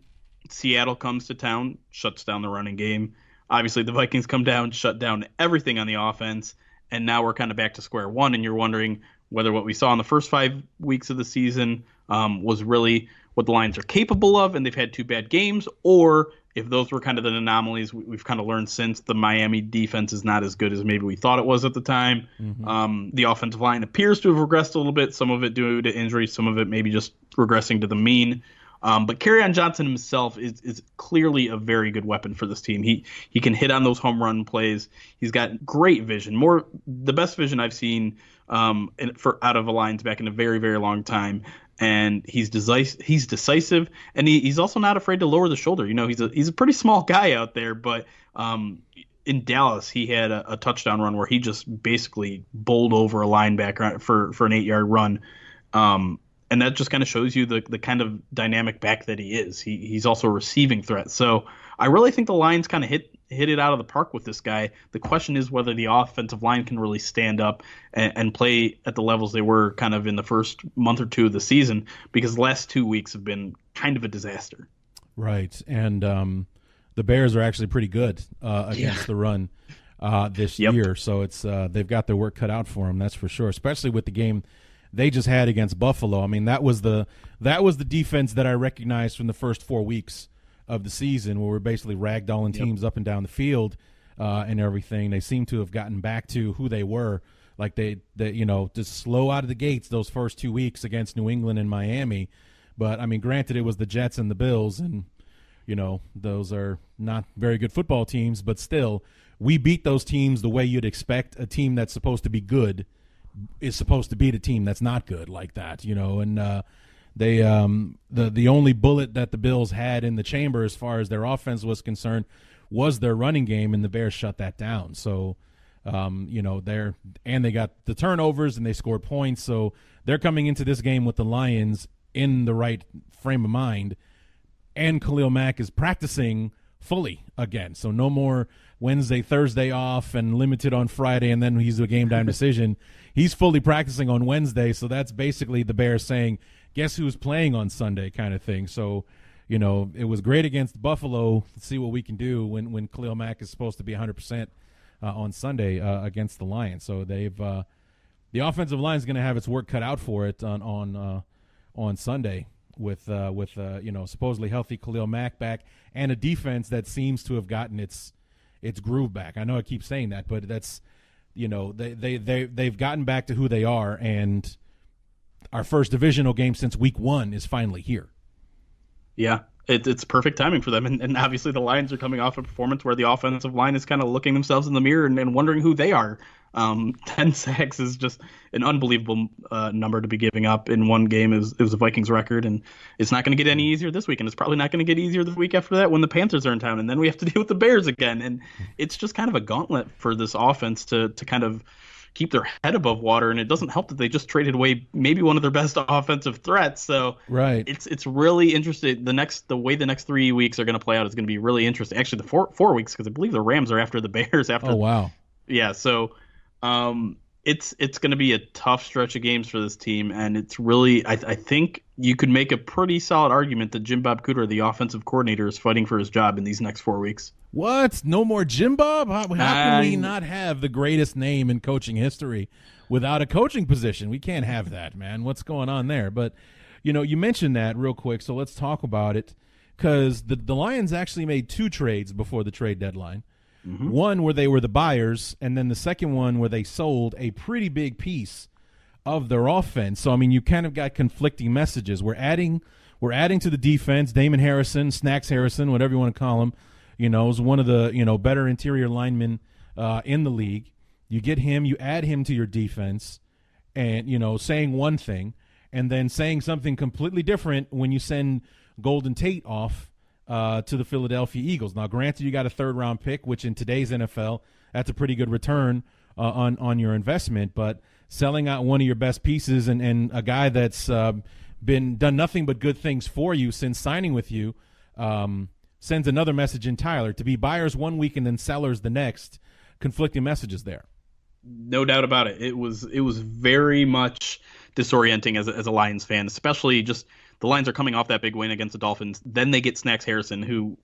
Seattle comes to town, shuts down the running game. Obviously, the Vikings come down, shut down everything on the offense, and now we're kind of back to square one, and you're wondering whether what we saw in the first 5 weeks of the season was really what the Lions are capable of, and they've had 2 bad games, or if those were kind of the anomalies. We've kind of learned since the Miami defense is not as good as maybe we thought it was at the time. Mm-hmm. The offensive line appears to have regressed a little bit, some of it due to injury, some of it maybe just regressing to the mean. But Kerryon Johnson himself is clearly a very good weapon for this team. He can hit on those home run plays. He's got great vision, the best vision I've seen out of a Lions back in a very, very long time. And he's decisive, and he's also not afraid to lower the shoulder. He's a pretty small guy out there, but in Dallas he had a touchdown run where he just basically bowled over a linebacker for an 8-yard run. And that just kind of shows you the kind of dynamic back that he is. He's also a receiving threat. So I really think the Lions kind of hit it out of the park with this guy. The question is whether the offensive line can really stand up and play at the levels they were kind of in the first month or 2 of the season, because the last 2 weeks have been kind of a disaster. Right. And the Bears are actually pretty good against the run this year. So it's they've got their work cut out for them, that's for sure, especially with the game they just had against Buffalo. I mean, that was the defense that I recognized from the first 4 weeks of the season, where we're basically ragdolling teams up and down the field and everything. They seem to have gotten back to who they were. Like they just slow out of the gates those first 2 weeks against New England and Miami. But I mean, granted, it was the Jets and the Bills, and those are not very good football teams, but still, we beat those teams the way you'd expect a team that's supposed to be good is supposed to beat a team that's not good like that, and they the only bullet that the Bills had in the chamber as far as their offense was concerned was their running game, and the Bears shut that down. So they got the turnovers and they scored points, so they're coming into this game with the Lions in the right frame of mind, and Khalil Mack is practicing fully again, so no more Wednesday, Thursday off and limited on Friday, and then he's a game time decision. He's fully practicing on Wednesday, so that's basically the Bears saying, guess who's playing on Sunday kind of thing. So, it was great against Buffalo. Let's see what we can do when Khalil Mack is supposed to be 100% on Sunday against the Lions. So the offensive line is going to have its work cut out for it on Sunday with supposedly healthy Khalil Mack back and a defense that seems to have gotten its groove back. I know I keep saying that, but that's they've gotten back to who they are, and our first divisional game since week 1 is finally here. Yeah, it's perfect timing for them, and obviously the Lions are coming off a performance where the offensive line is kind of looking themselves in the mirror and wondering who they are. 10 sacks is just an unbelievable number to be giving up in one game. It was the Vikings record, and it's not going to get any easier this week, and it's probably not going to get easier the week after that when the Panthers are in town, and then we have to deal with the Bears again. And it's just kind of a gauntlet for this offense to kind of keep their head above water, and it doesn't help that they just traded away maybe one of their best offensive threats. So right, it's really interesting. The way the next 3 weeks are going to play out is going to be really interesting. Actually, the four weeks, because I believe the Rams are after the Bears. Oh wow, yeah. So it's going to be a tough stretch of games for this team, and it's really I think you could make a pretty solid argument that Jim Bob Cooter, the offensive coordinator, is fighting for his job in these next 4 weeks. What? No more Jim Bob? How can we not have the greatest name in coaching history without a coaching position? We can't have that, man. What's going on there? But, you mentioned that real quick, so let's talk about it, because the Lions actually made 2 trades before the trade deadline. Mm-hmm. One where they were the buyers, and then the second one where they sold a pretty big piece of their offense. So, I mean, you kind of got conflicting messages. We're adding to the defense. Damon Harrison, Snacks Harrison, whatever you want to call him, is one of the, better interior linemen in the league. You get him, you add him to your defense, and, saying one thing and then saying something completely different when you send Golden Tate off to the Philadelphia Eagles. Now, granted, you got a 3rd-round pick, which in today's NFL, that's a pretty good return on your investment. But selling out one of your best pieces and a guy that's been done nothing but good things for you since signing with you, sends another message in Tyler. To be buyers one week and then sellers the next, conflicting messages there. No doubt about it. It was very much disorienting as a Lions fan, especially just the Lions are coming off that big win against the Dolphins. Then they get Snacks Harrison, who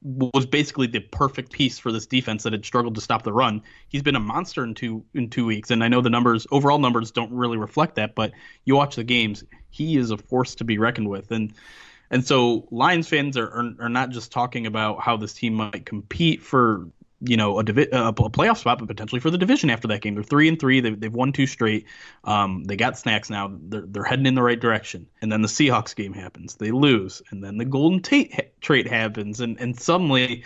was basically the perfect piece for this defense that had struggled to stop the run. He's been a monster in 2 weeks, and I know the overall numbers don't really reflect that, but you watch the games, he is a force to be reckoned with. And so Lions fans are not just talking about how this team might compete for a playoff spot, but potentially for the division after that game. They're 3-3. They've won 2 straight. They got Snacks now. They're heading in the right direction. And then the Seahawks game happens. They lose. And then the Golden Tate trade happens. And suddenly,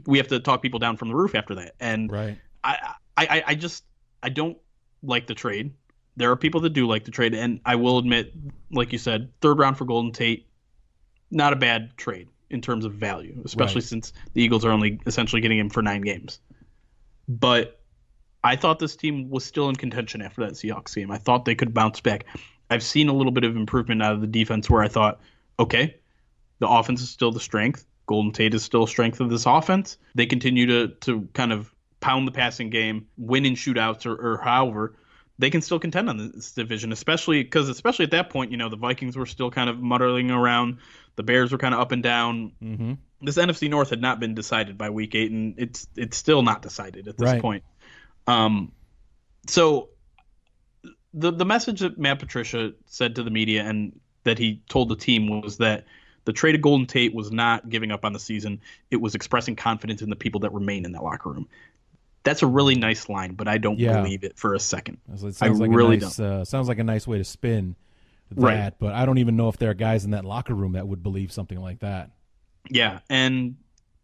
we have to talk people down from the roof after that. And right. I don't like the trade. There are people that do like the trade. And I will admit, like you said, 3rd round for Golden Tate, not a bad trade in terms of value, especially since the Eagles are only essentially getting him for 9 games. But I thought this team was still in contention after that Seahawks game. I thought they could bounce back. I've seen a little bit of improvement out of the defense where I thought, okay, the offense is still the strength. Golden Tate is still a strength of this offense. They continue to kind of pound the passing game, win in shootouts or however. They can still contend on this division, especially at that point, the Vikings were still kind of muddling around. The Bears were kind of up and down. Mm-hmm. This NFC North had not been decided by week 8, and it's still not decided at this point. So the message that Matt Patricia said to the media and that he told the team was that the trade of Golden Tate was not giving up on the season. It was expressing confidence in the people that remain in that locker room. That's a really nice line, but I don't believe it for a second. Sounds like a nice way to spin that, but I don't even know if there are guys in that locker room that would believe something like that. Yeah, and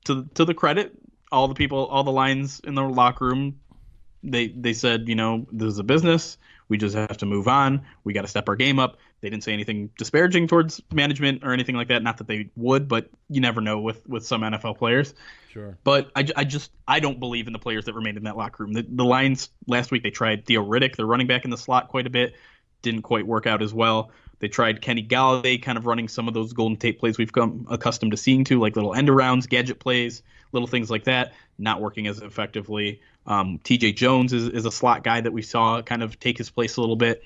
to the credit, all the Lions in the locker room, they said, this is a business. We just have to move on. We got to step our game up. They didn't say anything disparaging towards management or anything like that. Not that they would, but you never know with some NFL players. Sure. But I don't believe in the players that remained in that locker room. The Lions last week, they tried Theo Riddick, their running back in the slot, quite a bit. Didn't quite work out as well. They tried Kenny Galladay, kind of running some of those Golden Tate plays we've come accustomed to seeing like little end arounds, gadget plays, little things like that, not working as effectively. TJ Jones is a slot guy that we saw kind of take his place a little bit.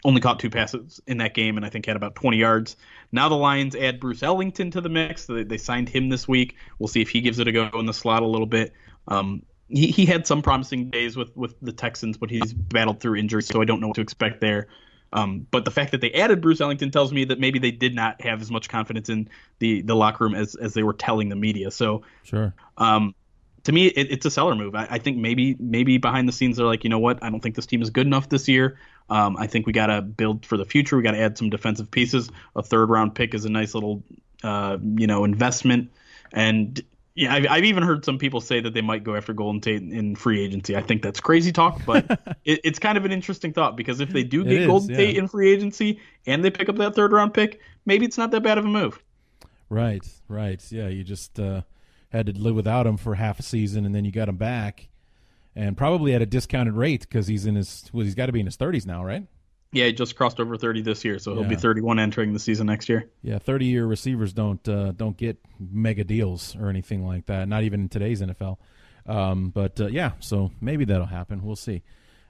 Only caught 2 passes in that game and I think had about 20 yards. Now the Lions add Bruce Ellington to the mix. They signed him this week. We'll see if he gives it a go in the slot a little bit. He had some promising days with the Texans, but he's battled through injury, so I don't know what to expect there. But the fact that they added Bruce Ellington tells me that maybe they did not have as much confidence in the locker room as they were telling the media. So sure. To me, it's a seller move. I think maybe behind the scenes they're like, you know what? I don't think this team is good enough this year. I think we got to build for the future. We got to add some defensive pieces. A 3rd round pick is a nice little, investment. And yeah, I've even heard some people say that they might go after Golden Tate in free agency. I think that's crazy talk, but it's kind of an interesting thought because if they do get Golden Tate in free agency and they pick up that 3rd round pick, maybe it's not that bad of a move. Right. Yeah, you just had to live without him for half a season, and then you got him back, and probably at a discounted rate because he's got to be in his 30s now, right? Yeah, he just crossed over 30 this year, so he'll be 31 entering the season next year. Yeah, 30-year receivers don't get mega deals or anything like that, not even in today's NFL. So maybe that'll happen. We'll see.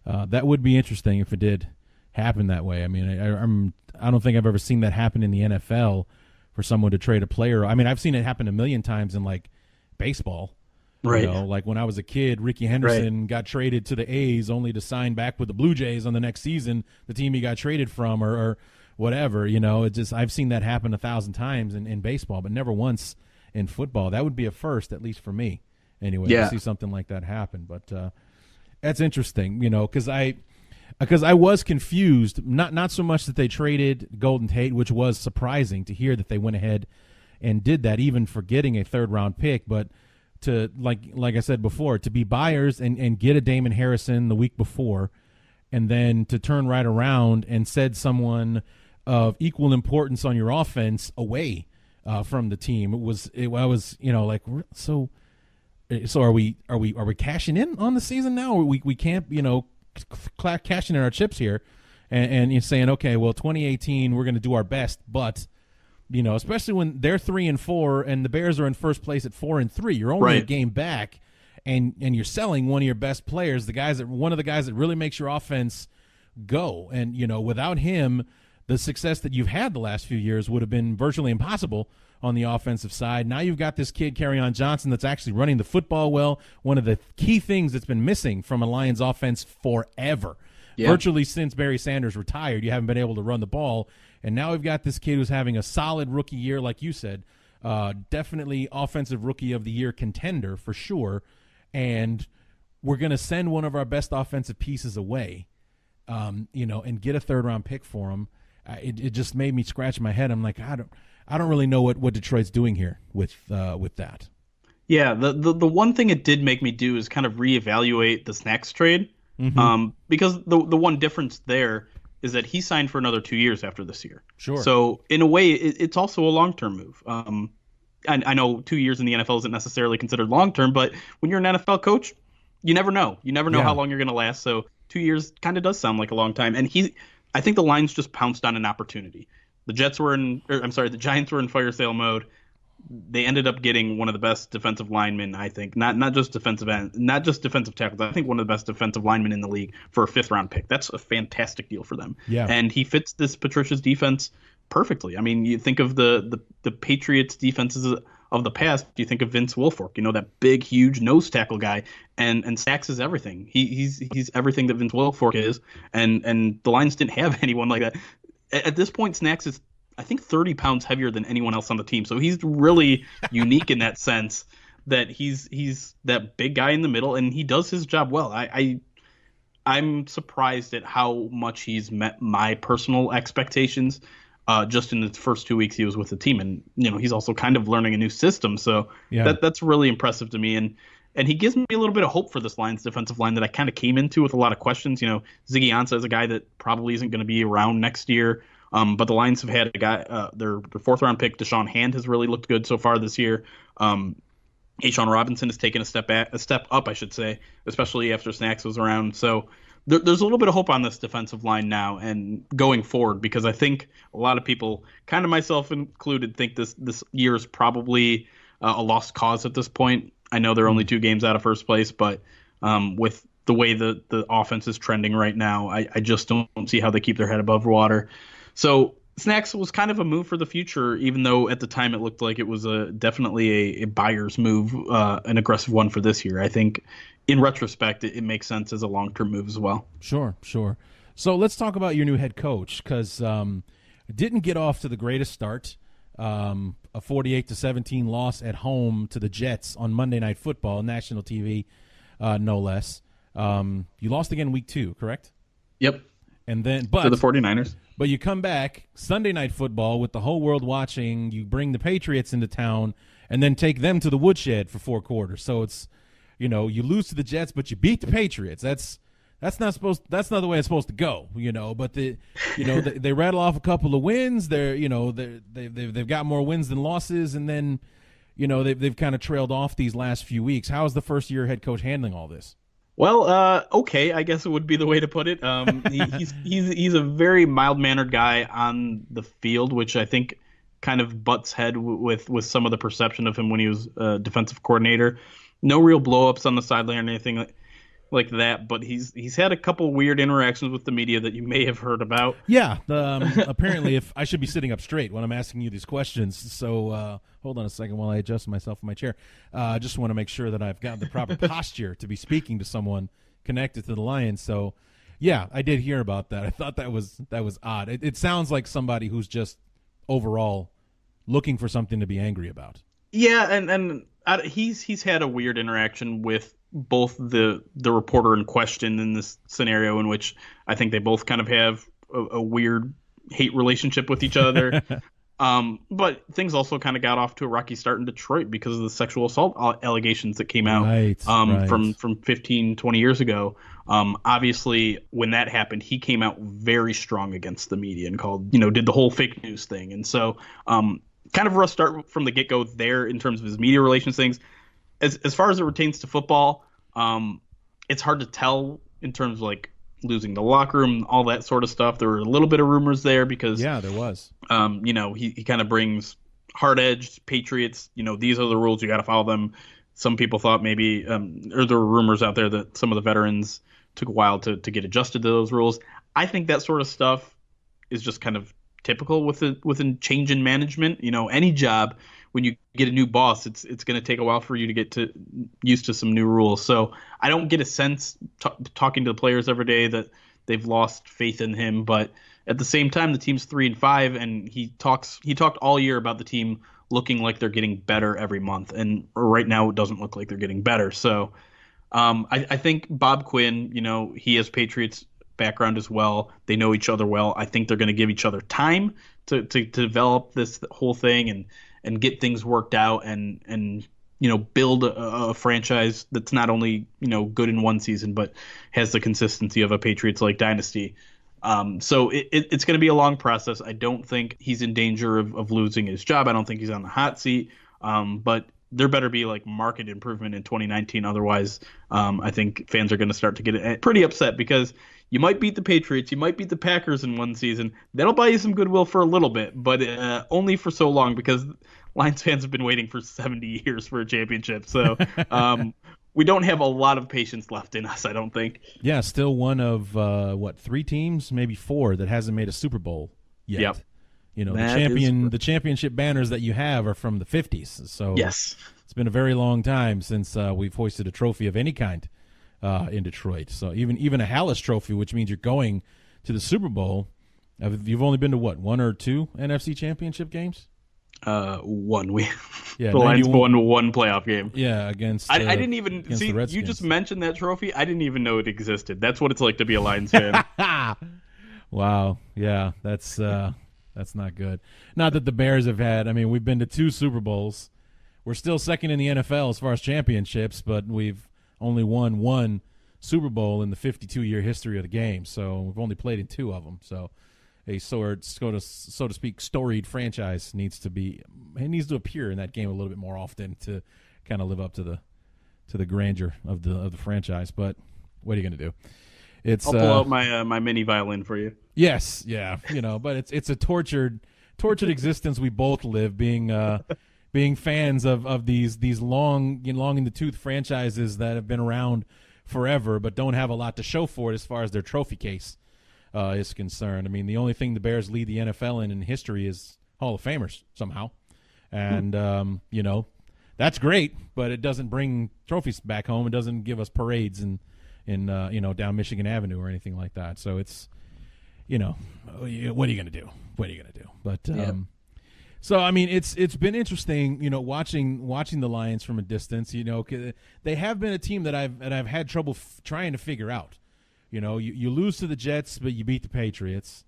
That would be interesting if it did happen that way. I mean, I don't think I've ever seen that happen in the NFL for someone to trade a player. I mean, I've seen it happen a million times in like baseball. Right. Like when I was a kid, Ricky Henderson got traded to the A's only to sign back with the Blue Jays on the next season, the team he got traded from or whatever. It's just I've seen that happen 1,000 times in baseball, but never once in football. That would be a first, at least for me, anyway, to see something like that happen. But that's interesting, because I was confused, not so much that they traded Golden Tate, which was surprising to hear that they went ahead and did that, even for getting a 3rd-round pick, but to, like I said before, to be buyers and get a Damon Harrison the week before, and then to turn right around and send someone of equal importance on your offense away from the team. I was so are we cashing in on the season now? Or we can't, cashing in our chips here, and you're saying, okay, well, 2018 we're going to do our best, but especially when they're 3-4 and the Bears are in first place at 4-3, you're only a game back, and you're selling one of your best players, one of the guys that really makes your offense go, and without him, the success that you've had the last few years would have been virtually impossible on the offensive side. Now you've got this kid, Kerryon Johnson, that's actually running the football well. One of the key things that's been missing from a Lions offense forever. Yeah. Virtually since Barry Sanders retired, you haven't been able to run the ball. And now we've got this kid who's having a solid rookie year, like you said. Definitely offensive rookie of the year contender for sure. And we're going to send one of our best offensive pieces away, and get a third-round pick for him. It just made me scratch my head. I'm like, I don't really know what Detroit's doing here with that. Yeah, the one thing it did make me do is kind of reevaluate the Snacks trade, because the one difference there is that he signed for another 2 years after this year. Sure. So in a way, it's also a long-term move. I know 2 years in the NFL isn't necessarily considered long-term, but when you're an NFL coach, you never know. You never know how long you're going to last. So 2 years kind of does sound like a long time. And I think the Lions just pounced on an opportunity. The Giants were in fire sale mode. They ended up getting one of the best defensive linemen, I think, not just defensive tackles. I think one of the best defensive linemen in the league for a 5th-round pick. That's a fantastic deal for them. Yeah. And he fits this Patricia's defense perfectly. I mean, you think of the Patriots defenses of the past, you think of Vince Wilfork, that big, huge nose tackle guy, and Snacks is everything. He's everything that Vince Wilfork is, and the Lions didn't have anyone like that. At this point, Snacks is, I think, 30 pounds heavier than anyone else on the team, so he's really unique in that sense that he's that big guy in the middle, and he does his job well. I'm surprised at how much he's met my personal expectations. Just in the first 2 weeks he was with the team, and he's also kind of learning a new system, so that's really impressive to me, and he gives me a little bit of hope for this Lions defensive line that I kind of came into with a lot of questions. Ziggy Ansah is a guy that probably isn't going to be around next year, but the Lions have had a guy, their 4th-round pick, Deshaun Hand, has really looked good so far this year. A'Shawn Robinson has taken a step up, I should say, especially after Snacks was around. So there's a little bit of hope on this defensive line now and going forward, because I think a lot of people, kind of myself included, think this year is probably a lost cause at this point. I know they're only 2 games out of first place, but with the way the offense is trending right now, I just don't see how they keep their head above water. So Snacks was kind of a move for the future, even though at the time it looked like it was definitely a buyer's move, an aggressive one for this year. I think in retrospect, it makes sense as a long-term move as well. Sure. So let's talk about your new head coach, because didn't get off to the greatest start. A 48-17 loss at home to the Jets on Monday Night Football, national TV, no less. You lost again week 2, correct? Yep. And then, to the 49ers. But you come back Sunday Night Football with the whole world watching. You bring the Patriots into town and then take them to the woodshed for 4 quarters. So it's, you lose to the Jets, but you beat the Patriots. That's not the way it's supposed to go, But they rattle off a couple of wins. They've got more wins than losses, and then they've kind of trailed off these last few weeks. How is the first year head coach handling all this? Well, okay, I guess it would be the way to put it. He's a very mild-mannered guy on the field, which I think kind of butts head with some of the perception of him when he was defensive coordinator. No real blow-ups on the sideline or anything like that, but he's had a couple weird interactions with the media that you may have heard about. Yeah, apparently if I should be sitting up straight when I'm asking you these questions, so hold on a second while I adjust myself in my chair. I just want to make sure that I've got the proper posture to be speaking to someone connected to the Lions. So, yeah, I did hear about that. I thought that was odd. It sounds like somebody who's just overall looking for something to be angry about. Yeah, and he's had a weird interaction with both the reporter in question in this scenario, in which I think they both kind of have a weird hate relationship with each other. But things also kind of got off to a rocky start in Detroit because of the sexual assault allegations that came out from 15, 20 years ago. Obviously, when that happened, he came out very strong against the media and did the whole fake news thing. And so kind of a rough start from the get-go there in terms of his media relations things. As far as it pertains to football, it's hard to tell in terms of losing the locker room, all that sort of stuff. There were a little bit of rumors there because there was. He kind of brings hard-edged Patriots. These are the rules, you got to follow them. Some people thought maybe, or there were rumors out there that some of the veterans took a while to get adjusted to those rules. I think that sort of stuff is just kind of typical with a change in management. Any job, when you get a new boss, it's going to take a while for you to get used to some new rules. So I don't get a sense talking to the players every day that they've lost faith in him. But at the same time, the team's 3-5, and he talked all year about the team looking like they're getting better every month, and right now it doesn't look like they're getting better. So I think Bob Quinn, he has Patriots background as well. They know each other well. I think they're going to give each other time to develop this whole thing and get things worked out and build a franchise that's not only good in one season but has the consistency of a Patriots-like dynasty. So it's going to be a long process. I don't think he's in danger of losing his job. I don't think he's on the hot seat. But there better be like market improvement in 2019. Otherwise, I think fans are going to start to get pretty upset because you might beat the Patriots, you might beat the Packers in one season. That'll buy you some goodwill for a little bit, but only for so long because Lions fans have been waiting for 70 years for a championship. So we don't have a lot of patience left in us, I don't think. Yeah, still one of, 3 teams, maybe 4, that hasn't made a Super Bowl yet. Yep. The championship banners that you have are from the 50s. So yes, it's been a very long time since we've hoisted a trophy of any kind in Detroit. So even a Hallis trophy, which means you're going to the Super Bowl, you've only been to what, 1 or 2 NFC championship games? One. The Lions won 1 playoff game. Yeah, against I didn't even see. You just mentioned that trophy. I didn't even know it existed. That's what it's like to be a Lions fan. Wow. Yeah, that's not good. Not that the Bears have had. I mean, we've been to 2 Super Bowls. We're still second in the NFL as far as championships, but we've only won 1 Super Bowl in the 52-year history of the game. So we've only played in 2 of them. So a so to speak storied franchise needs to appear in that game a little bit more often to kind of live up to the grandeur of the franchise. But what are you going to do? I'll pull out my mini violin for you. Yes, yeah, but it's a tortured existence we both live, being fans of these long in the tooth franchises that have been around forever but don't have a lot to show for it as far as their trophy case is concerned. I mean, the only thing the Bears lead the NFL in history is Hall of Famers somehow, and that's great, but it doesn't bring trophies back home. It doesn't give us parades in down Michigan Avenue or anything like that. So it's, what are you going to do? But so I mean, it's been interesting, watching the Lions from a distance. They have been a team that I've had trouble trying to figure out. You lose to the Jets, but you beat the Patriots.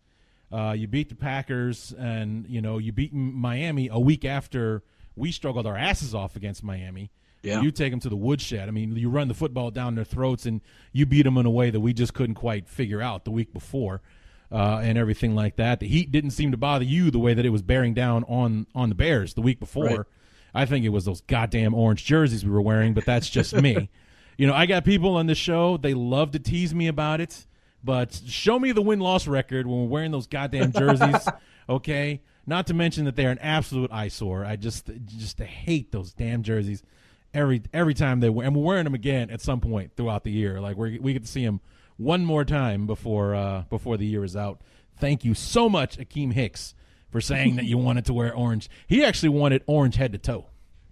You beat the Packers, and you beat Miami a week after we struggled our asses off against Miami. Yeah. You take them to the woodshed. I mean, you run the football down their throats, and you beat them in a way that we just couldn't quite figure out the week before, and everything like that. The heat didn't seem to bother you the way that it was bearing down on the Bears the week before. Right. I think it was those goddamn orange jerseys we were wearing, but that's just me. I got people on the show, they love to tease me about it, but show me the win-loss record when we're wearing those goddamn jerseys, okay? Not to mention that they're an absolute eyesore. I just hate those damn jerseys. Every time they wear, and we're wearing them again at some point throughout the year. Like we get to see them one more time before the year is out. Thank you so much, Akeem Hicks, for saying that you wanted to wear orange. He actually wanted orange head to toe.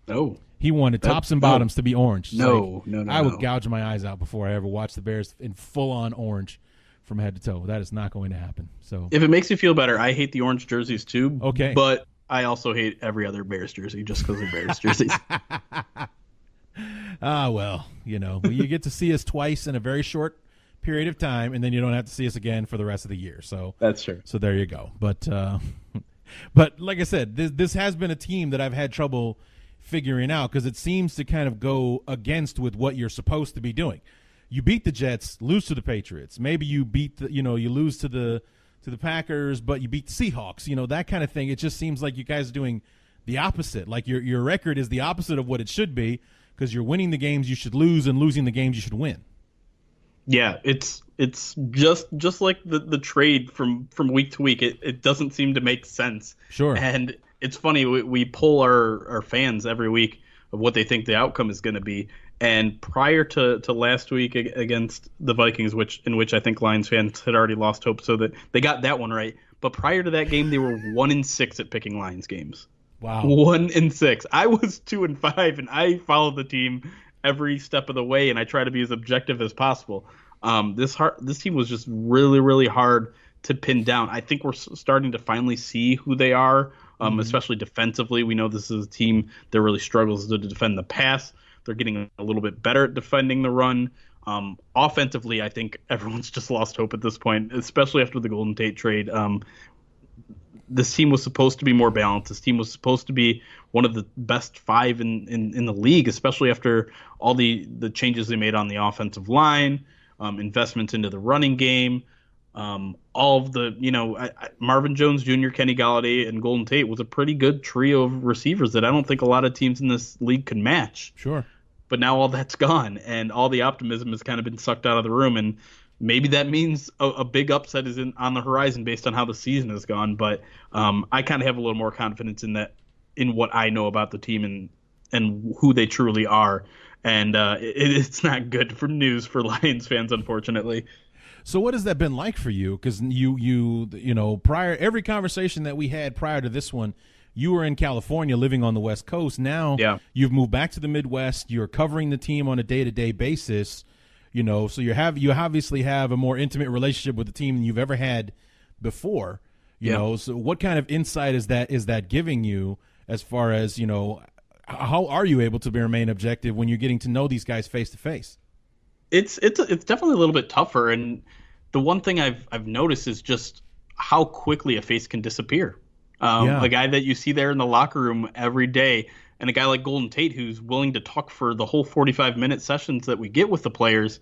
Oh, he wanted tops and bottoms to be orange. No. I would gouge my eyes out before I ever watched the Bears in full on orange from head to toe. That is not going to happen. So if it makes you feel better, I hate the orange jerseys too. Okay, but I also hate every other Bears jersey just because of Bears jerseys. Well, you get to see us twice in a very short period of time, and then you don't have to see us again for the rest of the year. So that's true. So there you go. But like I said, this has been a team that I've had trouble figuring out because it seems to kind of go against with what you're supposed to be doing. You beat the Jets, lose to the Patriots. Maybe you beat you lose to the Packers, but you beat the Seahawks. That kind of thing. It just seems like you guys are doing the opposite. Like your record is the opposite of what it should be. Because you're winning the games you should lose and losing the games you should win. Yeah, it's It's just like the trade from week to week. It doesn't seem to make sense. Sure. And it's funny, we poll our fans every week of what they think the outcome is going to be. And prior to last week against the Vikings, in which I think Lions fans had already lost hope, so that they got that one right. But prior to that game, they were 1-6 at picking Lions games. Wow. 1-6. I was 2-5, and I followed the team every step of the way, and I try to be as objective as possible. This team was just really, really hard to pin down. I think we're starting to finally see who they are, especially defensively. We know this is a team that really struggles to defend the pass. They're getting a little bit better at defending the run. Offensively, I think everyone's just lost hope at this point, especially after the Golden Tate trade. This team was supposed to be more balanced. This team was supposed to be one of the best 5 in the league, especially after all the changes they made on the offensive line, investments into the running game, all of the, Marvin Jones Jr., Kenny Golladay, and Golden Tate was a pretty good trio of receivers that I don't think a lot of teams in this league could match. Sure. But now all that's gone, and all the optimism has kind of been sucked out of the room, and maybe that means a big upset is on the horizon based on how the season has gone. But I kind of have a little more confidence in what I know about the team and who they truly are. And it's not good for news for Lions fans, unfortunately. So what has that been like for you? Because prior every conversation that we had prior to this one, you were in California living on the West Coast. Now you've moved back to the Midwest. You're covering the team on a day-to-day basis. So you obviously have a more intimate relationship with the team than you've ever had before. So what kind of insight is that giving you as far as, how are you able to remain objective when you're getting to know these guys face to face? It's definitely a little bit tougher, and the one thing I've noticed is just how quickly a face can disappear. A guy that you see there in the locker room every day, and a guy like Golden Tate who's willing to talk for the whole 45-minute sessions that we get with the players,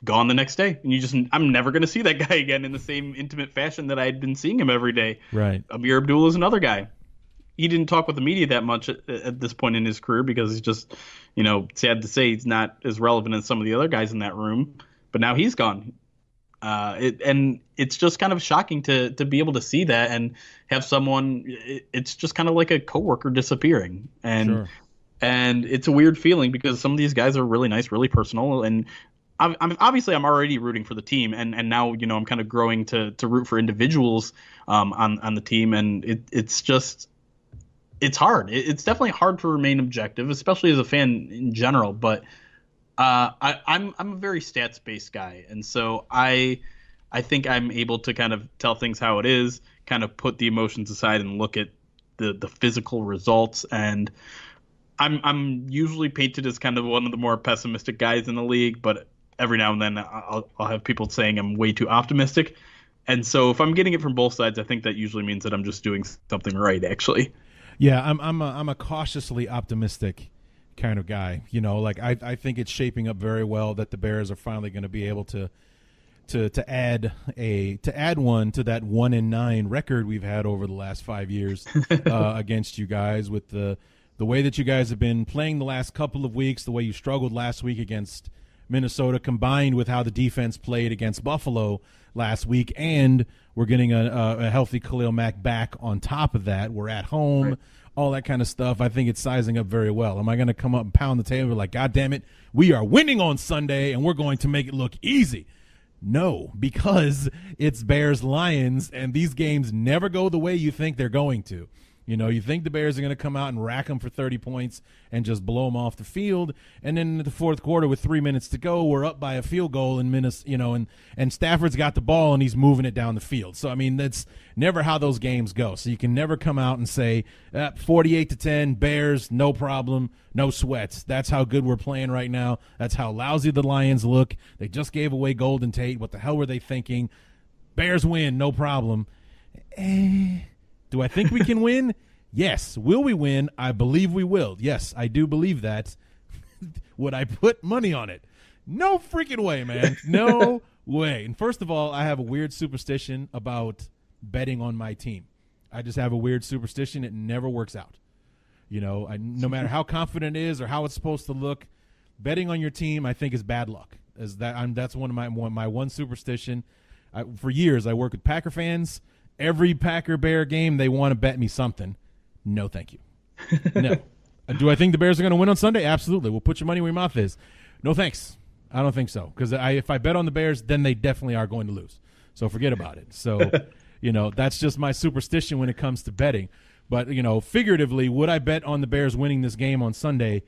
gone the next day. And I'm never going to see that guy again in the same intimate fashion that I had been seeing him every day. Right. Amir Abdullah is another guy. He didn't talk with the media that much at this point in his career because he's just, sad to say he's not as relevant as some of the other guys in that room. But now he's gone. And it's just kind of shocking to be able to see that and have someone. It's just kind of like a coworker disappearing, and it's a weird feeling because some of these guys are really nice, really personal, and I'm already rooting for the team, and now I'm kind of growing to root for individuals on the team, and it's hard. It's definitely hard to remain objective, especially as a fan in general, but. I'm a very stats based guy, and so I think I'm able to kind of tell things how it is, kind of put the emotions aside and look at the physical results. And I'm usually painted as kind of one of the more pessimistic guys in the league, but every now and then I'll have people saying I'm way too optimistic. And so if I'm getting it from both sides, I think that usually means that I'm just doing something right, actually. Yeah, I'm a cautiously optimistic kind of guy. I think it's shaping up very well that the Bears are finally going to be able to add one to that 1-9 record we've had over the last 5 years against you guys, with the way that you guys have been playing the last couple of weeks, the way you struggled last week against Minnesota, combined with how the defense played against Buffalo last week, and we're getting a healthy Khalil Mack back on top of that. We're at home. Right. All that kind of stuff. I think it's sizing up very well. Am I going to come up and pound the table like, God damn it, we are winning on Sunday and we're going to make it look easy? No, because it's Bears-Lions, and these games never go the way you think they're going to. You think the Bears are going to come out and rack them for 30 points and just blow them off the field, and then in the fourth quarter with 3 minutes to go, we're up by a field goal in Minnesota, and Stafford's got the ball and he's moving it down the field. So that's never how those games go. So you can never come out and say 48-10 Bears, no problem, no sweats. That's how good we're playing right now. That's how lousy the Lions look. They just gave away Golden Tate. What the hell were they thinking? Bears win, no problem. Do I think we can win? Yes. Will we win? I believe we will. Yes, I do believe that. Would I put money on it? No freaking way, man. No way. And first of all, I have a weird superstition about betting on my team. I just have a weird superstition. It never works out. No matter how confident it is or how it's supposed to look, betting on your team, I think, is bad luck. That's one of my one superstition. For years, I work with Packer fans. Every Packer Bear game, they want to bet me something. No, thank you. No. Do I think the Bears are going to win on Sunday? Absolutely. We'll put your money where your mouth is. No, thanks. I don't think so. Because if I bet on the Bears, then they definitely are going to lose. So forget about it. So, that's just my superstition when it comes to betting. But, figuratively, would I bet on the Bears winning this game on Sunday?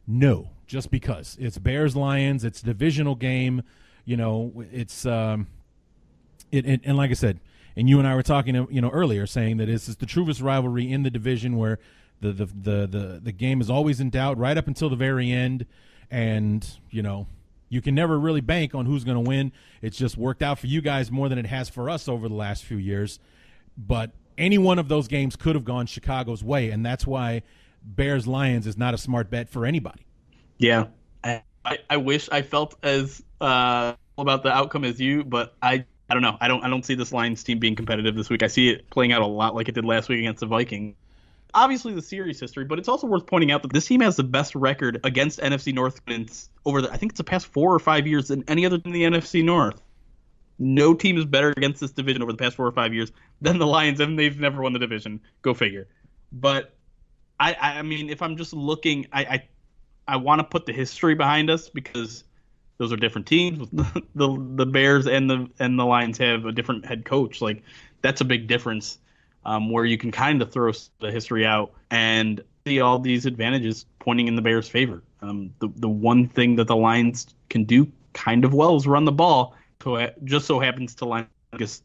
No, just because. It's Bears-Lions. It's a divisional game. It's and like I said, and you and I were talking, earlier, saying that this is the truest rivalry in the division where the game is always in doubt right up until the very end. And, you can never really bank on who's going to win. It's just worked out for you guys more than it has for us over the last few years. But any one of those games could have gone Chicago's way, and that's why Bears-Lions is not a smart bet for anybody. Yeah. I wish I felt as about the outcome as you, but I don't know. I don't see this Lions team being competitive this week. I see it playing out a lot like it did last week against the Vikings. Obviously the series history, but it's also worth pointing out that this team has the best record against NFC North opponents over I think it's the past 4 or 5 years than any other in the NFC North. No team is better against this division over the past 4 or 5 years than the Lions, and they've never won the division. Go figure. But I mean, if I'm just looking, I want to put the history behind us because those are different teams. The Bears and the Lions have a different head coach. Like, that's a big difference. Where you can kind of throw the history out and see all these advantages pointing in the Bears' favor. The one thing that the Lions can do kind of well is run the ball. So it just so happens to line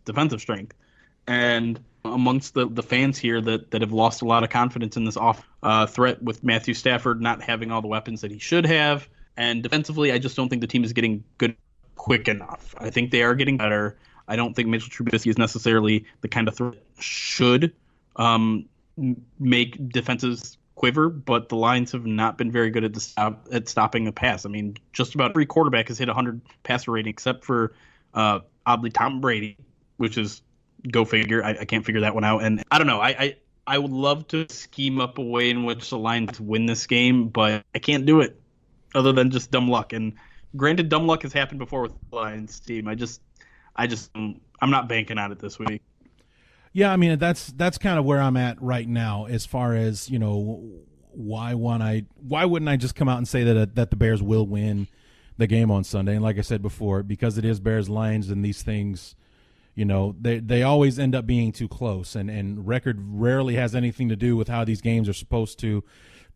defensive strength. And amongst the fans here that have lost a lot of confidence in this threat with Matthew Stafford not having all the weapons that he should have. And defensively, I just don't think the team is getting good quick enough. I think they are getting better. I don't think Mitchell Trubisky is necessarily the kind of threat that should make defenses quiver, but the Lions have not been very good at stopping the pass. I mean, just about every quarterback has hit 100 passer rating except for oddly Tom Brady, which is go figure. I can't figure that one out. And I don't know. I would love to scheme up a way in which the Lions win this game, but I can't do it other than just dumb luck. And granted, dumb luck has happened before with the Lions team. I'm not banking on it this week. Yeah, I mean, that's kind of where I'm at right now as far as, why wouldn't I just come out and say that the Bears will win the game on Sunday? And like I said before, because it is Bears-Lions and these things, they always end up being too close, and record rarely has anything to do with how these games are supposed to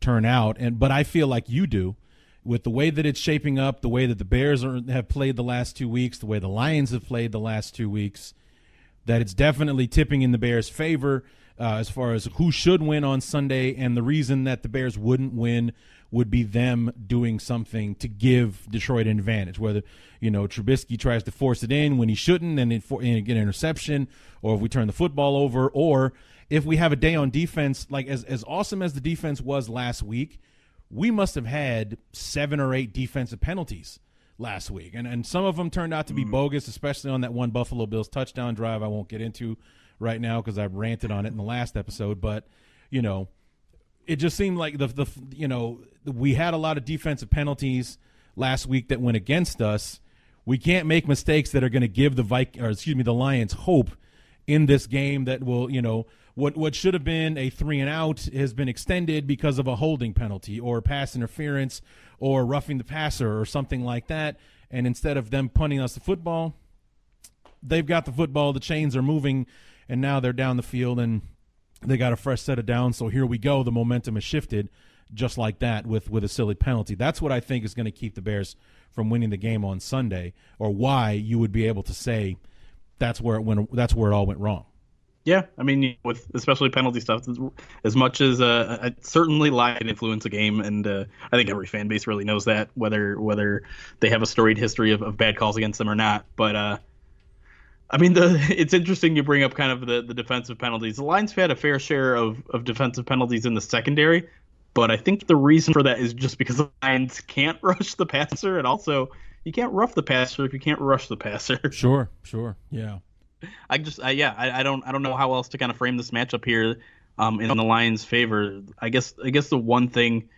turn out. But I feel like you do. With the way that it's shaping up, the way that the Bears have played the last 2 weeks, the way the Lions have played the last 2 weeks, that it's definitely tipping in the Bears' favor as far as who should win on Sunday. And the reason that the Bears wouldn't win would be them doing something to give Detroit an advantage, whether, Trubisky tries to force it in when he shouldn't and get an interception, or if we turn the football over, or if we have a day on defense, like as awesome as the defense was last week, we must have had 7 or 8 defensive penalties last week. And some of them turned out to be bogus, especially on that one Buffalo Bills touchdown drive I won't get into right now because I've ranted on it in the last episode. But, it just seemed like we had a lot of defensive penalties last week that went against us. We can't make mistakes that are going to give the Lions hope in this game that will, what should have been a 3-and-out has been extended because of a holding penalty or pass interference or roughing the passer or something like that. And instead of them punting us the football, they've got the football, the chains are moving, and now they're down the field and they got a fresh set of downs. So here we go. The momentum has shifted just like that with a silly penalty. That's what I think is going to keep the Bears from winning the game on Sunday, or why you would be able to say that's where it all went wrong. Yeah, I mean, with especially penalty stuff, as much as certainly lie can influence a game, and I think every fan base really knows that, whether they have a storied history of bad calls against them or not. But I mean, it's interesting you bring up kind of the defensive penalties. The Lions have had a fair share of defensive penalties in the secondary, but I think the reason for that is just because the Lions can't rush the passer, and also you can't rough the passer if you can't rush the passer. Sure, yeah. I don't know how else to kind of frame this matchup here in the Lions' favor. I guess the one thing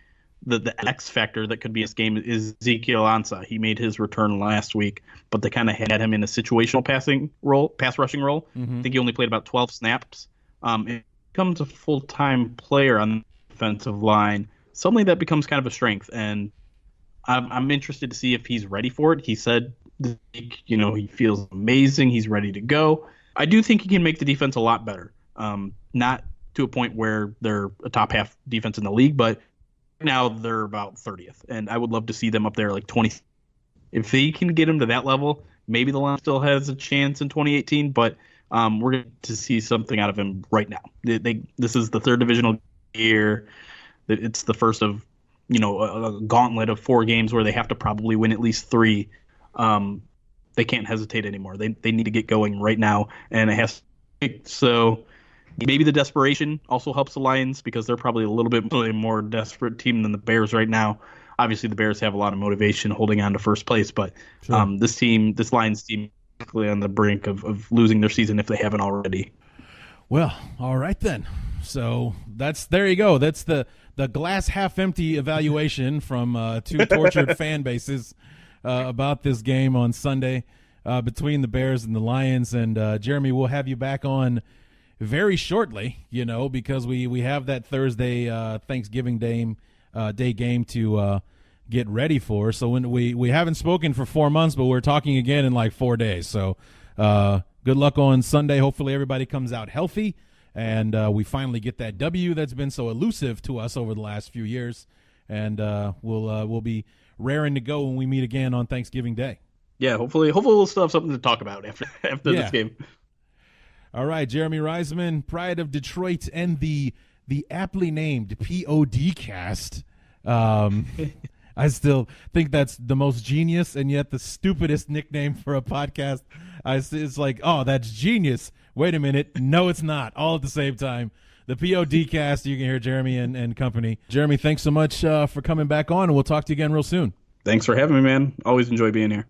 the X factor that could be his game is Ezekiel Ansah. He made his return last week, but they kind of had him in a situational pass rushing role. Mm-hmm. I think he only played about 12 snaps. If he becomes a full-time player on the defensive line, suddenly that becomes kind of a strength, and I'm interested to see if he's ready for it. He said, he feels amazing. He's ready to go. I do think he can make the defense a lot better. Not to a point where they're a top half defense in the league, but now they're about 30th, and I would love to see them up there like 20. If they can get them to that level, maybe the line still has a chance in 2018, but we're going to see something out of him right now. This is the third divisional year. It's the first of a gauntlet of 4 games where they have to probably win at least 3. They can't hesitate anymore. They need to get going right now, and it has to. So maybe the desperation also helps the Lions because they're probably a little bit more desperate team than the Bears right now. Obviously, the Bears have a lot of motivation holding on to first place, but sure. This Lions team is really on the brink of losing their season if they haven't already. Well, all right then. So there you go. That's the glass half empty evaluation from 2 tortured fan bases about this game on Sunday between the Bears and the Lions. And Jeremy, we'll have you back on very shortly, because we have that Thursday Thanksgiving Day game to get ready for. So when we haven't spoken for 4 months, but we're talking again in like 4 days. So good luck on Sunday. Hopefully everybody comes out healthy, and we finally get that W that's been so elusive to us over the last few years. And we'll be raring to go when we meet again on Thanksgiving Day. Yeah, hopefully we'll still have something to talk about after this game. All right, Jeremy Reisman, Pride of Detroit, and the aptly named POD cast. I still think that's the most genius and yet the stupidest nickname for a podcast. It's like, oh, that's genius. Wait a minute. No, it's not. All at the same time. The POD cast, you can hear Jeremy and company. Jeremy, thanks so much for coming back on, and we'll talk to you again real soon. Thanks for having me, man. Always enjoy being here.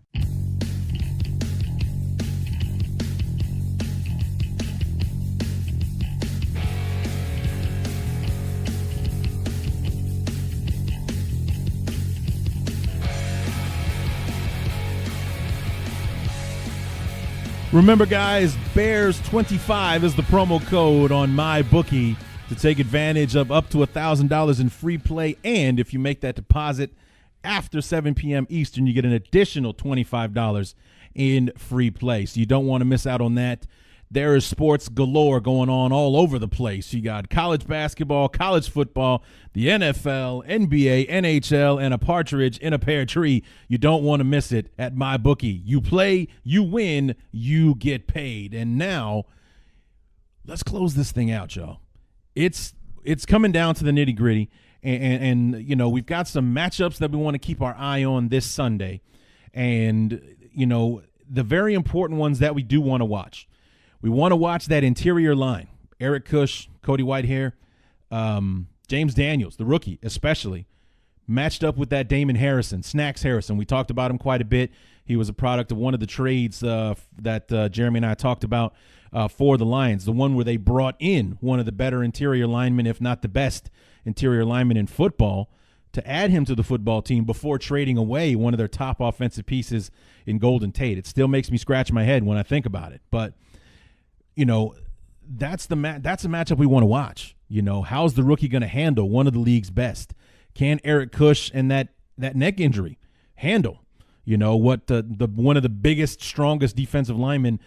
Remember, guys, Bears25 is the promo code on MyBookie to take advantage of up to $1,000 in free play. And if you make that deposit after 7 p.m. Eastern, you get an additional $25 in free play. So you don't want to miss out on that. There is sports galore going on all over the place. You got college basketball, college football, the NFL, NBA, NHL, and a partridge in a pear tree. You don't want to miss it at MyBookie. You play, you win, you get paid. And now, let's close this thing out, y'all. It's coming down to the nitty-gritty, and we've got some matchups that we want to keep our eye on this Sunday. And, the very important ones that we do want to watch. We want to watch that interior line. Eric Kush, Cody Whitehair, James Daniels, the rookie especially, matched up with that Damon Harrison, Snacks Harrison. We talked about him quite a bit. He was a product of one of the trades that Jeremy and I talked about for the Lions, the one where they brought in one of the better interior linemen, if not the best interior lineman in football, to add him to the football team before trading away one of their top offensive pieces in Golden Tate. It still makes me scratch my head when I think about it. But that's a matchup we want to watch. How's the rookie going to handle one of the league's best? Can Eric Kush and that neck injury handle, what the one of the biggest, strongest defensive linemen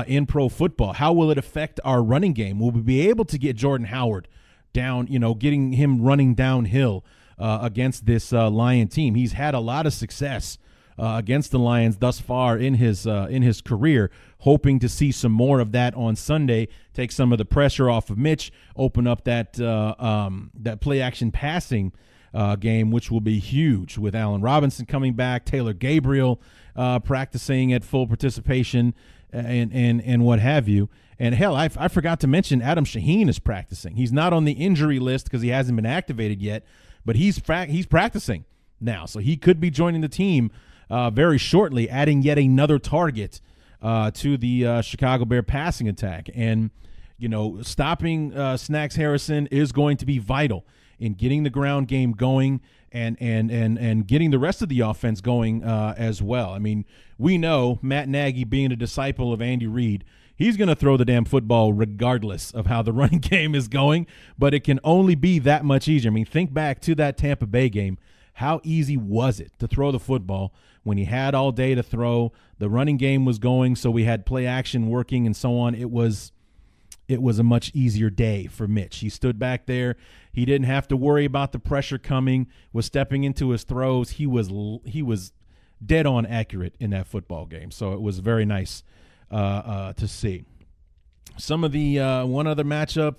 in pro football? How will it affect our running game? Will we be able to get Jordan Howard down, getting him running downhill against this Lion team? He's had a lot of success against the Lions thus far in his career, hoping to see some more of that on Sunday, take some of the pressure off of Mitch, open up that play-action passing game, which will be huge with Allen Robinson coming back, Taylor Gabriel practicing at full participation, and what have you. And, hell, I forgot to mention Adam Shaheen is practicing. He's not on the injury list because he hasn't been activated yet, but he's practicing now. So he could be joining the team very shortly, adding yet another target to the Chicago Bear passing attack. And, stopping Snacks Harrison is going to be vital in getting the ground game going and getting the rest of the offense going as well. I mean, we know Matt Nagy, being a disciple of Andy Reid, he's going to throw the damn football regardless of how the running game is going, but it can only be that much easier. I mean, think back to that Tampa Bay game. How easy was it to throw the football when he had all day to throw? The running game was going, so we had play action working and so on. It was a much easier day for Mitch. He stood back there. He didn't have to worry about the pressure coming, was stepping into his throws. He was dead on accurate in that football game, so it was very nice to see. Some of the one other matchup,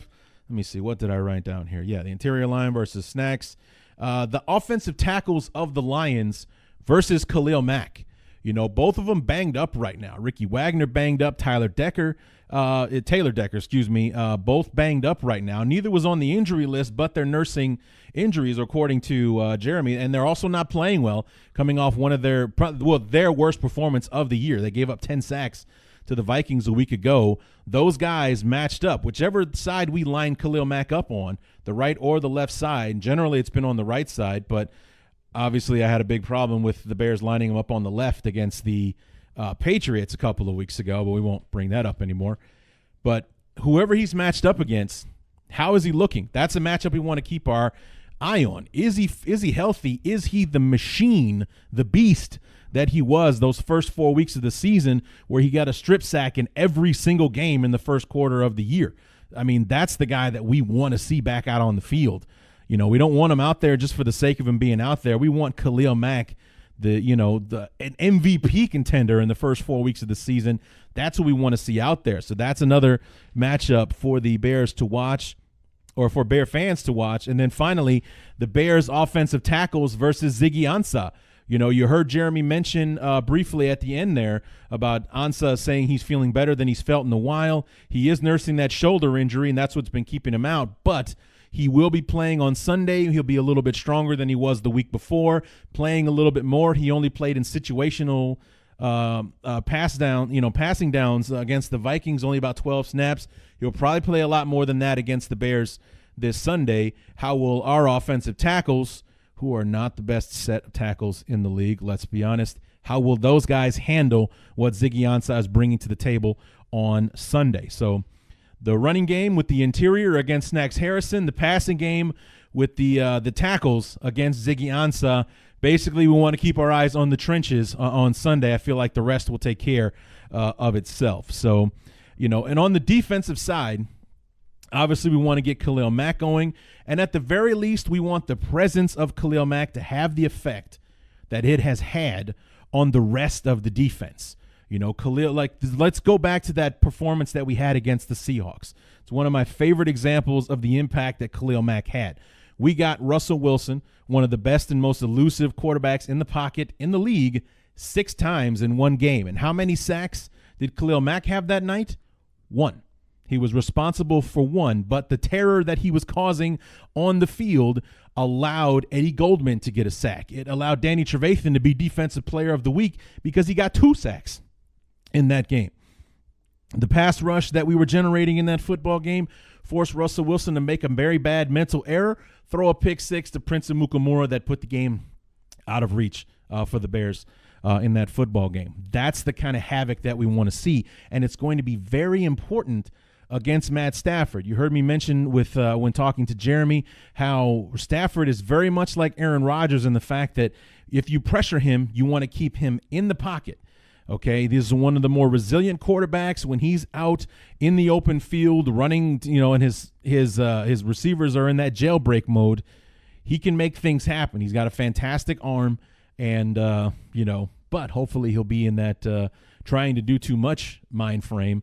let me see, what did I write down here? Yeah, the interior line versus Snacks. The offensive tackles of the Lions versus Khalil Mack. You know, both of them banged up right now. Ricky Wagner banged up, Taylor Decker, both banged up right now. Neither was on the injury list, but they're nursing injuries, according to Jeremy, and they're also not playing well, coming off one of their worst performance of the year. They gave up 10 sacks to the Vikings a week ago. Those guys matched up. Whichever side we line Khalil Mack up on, the right or the left side, generally it's been on the right side, but obviously I had a big problem with the Bears lining him up on the left against the Patriots a couple of weeks ago, but we won't bring that up anymore. But whoever he's matched up against, how is he looking? That's a matchup we want to keep our eye on. Is he healthy? Is he the machine, the beast that he was those first 4 weeks of the season, where he got a strip sack in every single game in the first quarter of the year? I mean, that's the guy that we want to see back out on the field. You know, we don't want him out there just for the sake of him being out there. We want Khalil Mack, an MVP contender in the first 4 weeks of the season. That's what we want to see out there. So that's another matchup for the Bears to watch, or for Bear fans to watch. And then finally, the Bears offensive tackles versus Ziggy Ansah. You know, you heard Jeremy mention briefly at the end there about Ansah saying he's feeling better than he's felt in a while. He is nursing that shoulder injury, and that's what's been keeping him out. But he will be playing on Sunday. He'll be a little bit stronger than he was the week before, playing a little bit more. He only played in situational passing downs against the Vikings, only about 12 snaps. He'll probably play a lot more than that against the Bears this Sunday. How will our offensive tackles, who are not the best set of tackles in the league, let's be honest, how will those guys handle what Ziggy Ansah is bringing to the table on Sunday? So the running game with the interior against Snacks Harrison, the passing game with the tackles against Ziggy Ansah. Basically, we want to keep our eyes on the trenches on Sunday. I feel like the rest will take care of itself. So, you know, and on the defensive side, obviously we want to get Khalil Mack going. And at the very least, we want the presence of Khalil Mack to have the effect that it has had on the rest of the defense. You know, Khalil, let's go back to that performance that we had against the Seahawks. It's one of my favorite examples of the impact that Khalil Mack had. We got Russell Wilson, one of the best and most elusive quarterbacks in the pocket in the league, 6 times in one game. And how many sacks did Khalil Mack have that night? 1. He was responsible for 1, but the terror that he was causing on the field allowed Eddie Goldman to get a sack. It allowed Danny Trevathan to be Defensive Player of the Week because he got 2 sacks in that game. The pass rush that we were generating in that football game forced Russell Wilson to make a very bad mental error, throw a pick 6 to Prince Amukamara that put the game out of reach for the Bears in that football game. That's the kind of havoc that we want to see, and it's going to be very important against Matt Stafford. You heard me mention with when talking to Jeremy how Stafford is very much like Aaron Rodgers in the fact that if you pressure him, you want to keep him in the pocket. Okay, this is one of the more resilient quarterbacks when he's out in the open field running, you know, and his receivers are in that jailbreak mode. He can make things happen. He's got a fantastic arm, and but hopefully he'll be in that trying to do too much mind frame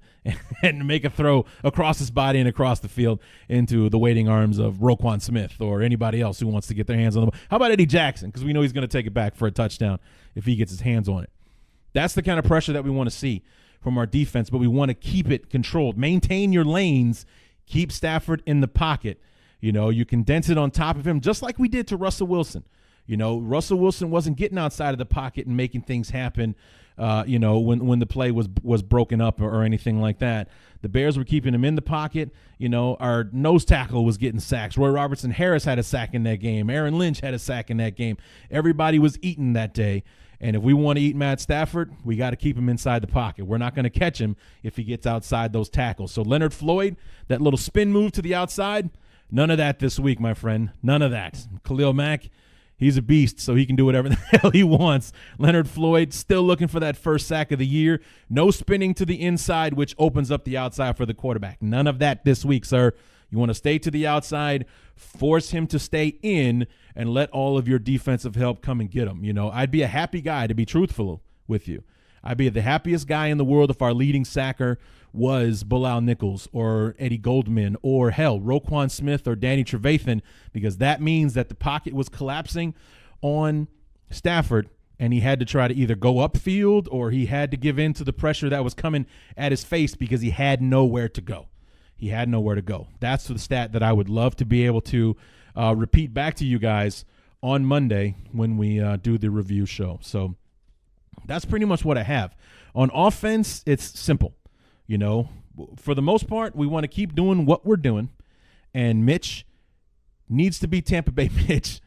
and make a throw across his body and across the field into the waiting arms of Roquan Smith or anybody else who wants to get their hands on the ball. How about Eddie Jackson? Because we know he's going to take it back for a touchdown if he gets his hands on it. That's the kind of pressure that we want to see from our defense, but we want to keep it controlled. Maintain your lanes. Keep Stafford in the pocket. You know, you condense it on top of him, just like we did to Russell Wilson. Russell Wilson wasn't getting outside of the pocket and making things happen, when the play was broken up or anything like that. The Bears were keeping him in the pocket. Our nose tackle was getting sacks. Roy Robertson Harris had a sack in that game. Aaron Lynch had a sack in that game. Everybody was eating that day. And if we want to eat Matt Stafford, we got to keep him inside the pocket. We're not going to catch him if he gets outside those tackles. So Leonard Floyd, that little spin move to the outside, none of that this week, my friend. None of that. Khalil Mack, he's a beast, so he can do whatever the hell he wants. Leonard Floyd still looking for that first sack of the year. No spinning to the inside, which opens up the outside for the quarterback. None of that this week, sir. You want to stay to the outside, force him to stay in, and let all of your defensive help come and get him. I'd be a happy guy, to be truthful with you. I'd be the happiest guy in the world if our leading sacker was Bilal Nichols or Eddie Goldman or, hell, Roquan Smith or Danny Trevathan, because that means that the pocket was collapsing on Stafford, and he had to try to either go upfield or he had to give in to the pressure that was coming at his face because he had nowhere to go. He had nowhere to go. That's the stat that I would love to be able to repeat back to you guys on Monday when we do the review show. So that's pretty much what I have. On offense, it's simple. For the most part, we want to keep doing what we're doing. And Mitch needs to be Tampa Bay Mitch,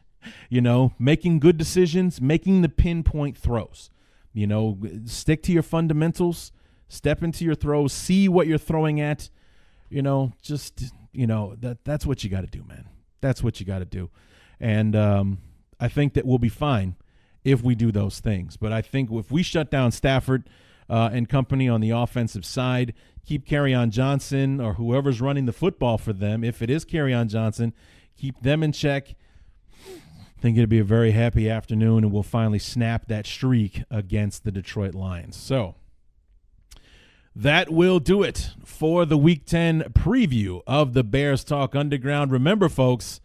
making good decisions, making the pinpoint throws. Stick to your fundamentals, step into your throws, see what you're throwing at. That's what you got to do, man. That's what you got to do. And I think that we'll be fine if we do those things. But I think if we shut down Stafford and company on the offensive side, keep Kerryon Johnson or whoever's running the football for them, if it is Kerryon Johnson, keep them in check, I think it'll be a very happy afternoon, and we'll finally snap that streak against the Detroit Lions. So that will do it for the Week 10 preview of the Bears Talk Underground. Remember, folks,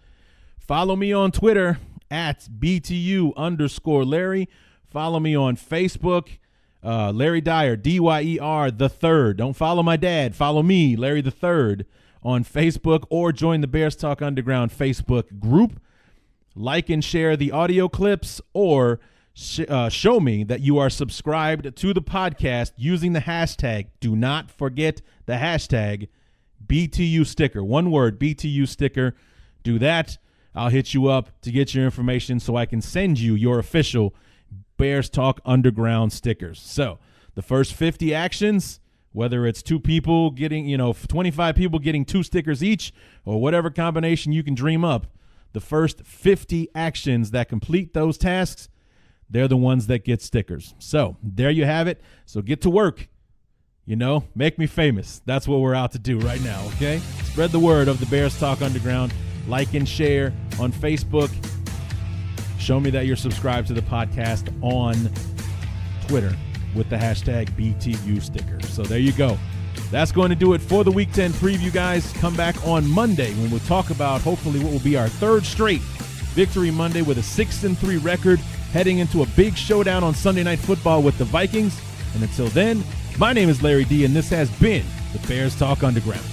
follow me on Twitter at BTU_Larry. Follow me on Facebook, Larry Dyer, DYER the Third. Don't follow my dad. Follow me, Larry the Third, on Facebook, or join the Bears Talk Underground Facebook group. Like and share the audio clips, or show me that you are subscribed to the podcast using the hashtag. Do not forget the hashtag BTU sticker. One word, BTU sticker. Do that. I'll hit you up to get your information so I can send you your official Bears Talk Underground stickers. So the first 50 actions, whether it's 2 people getting, 25 people getting 2 stickers each, or whatever combination you can dream up, the first 50 actions that complete those tasks, they're the ones that get stickers. So there you have it. So get to work. Make me famous. That's what we're out to do right now, okay? Spread the word of the Bears Talk Underground. Like and share on Facebook. Show me that you're subscribed to the podcast on Twitter with the hashtag BTU sticker. So there you go. That's going to do it for the Week 10 preview, guys. Come back on Monday when we'll talk about hopefully what will be our 3rd straight Victory Monday with a 6-3 record, heading into a big showdown on Sunday Night Football with the Vikings. And until then, my name is Larry D, and this has been the Bears Talk Underground.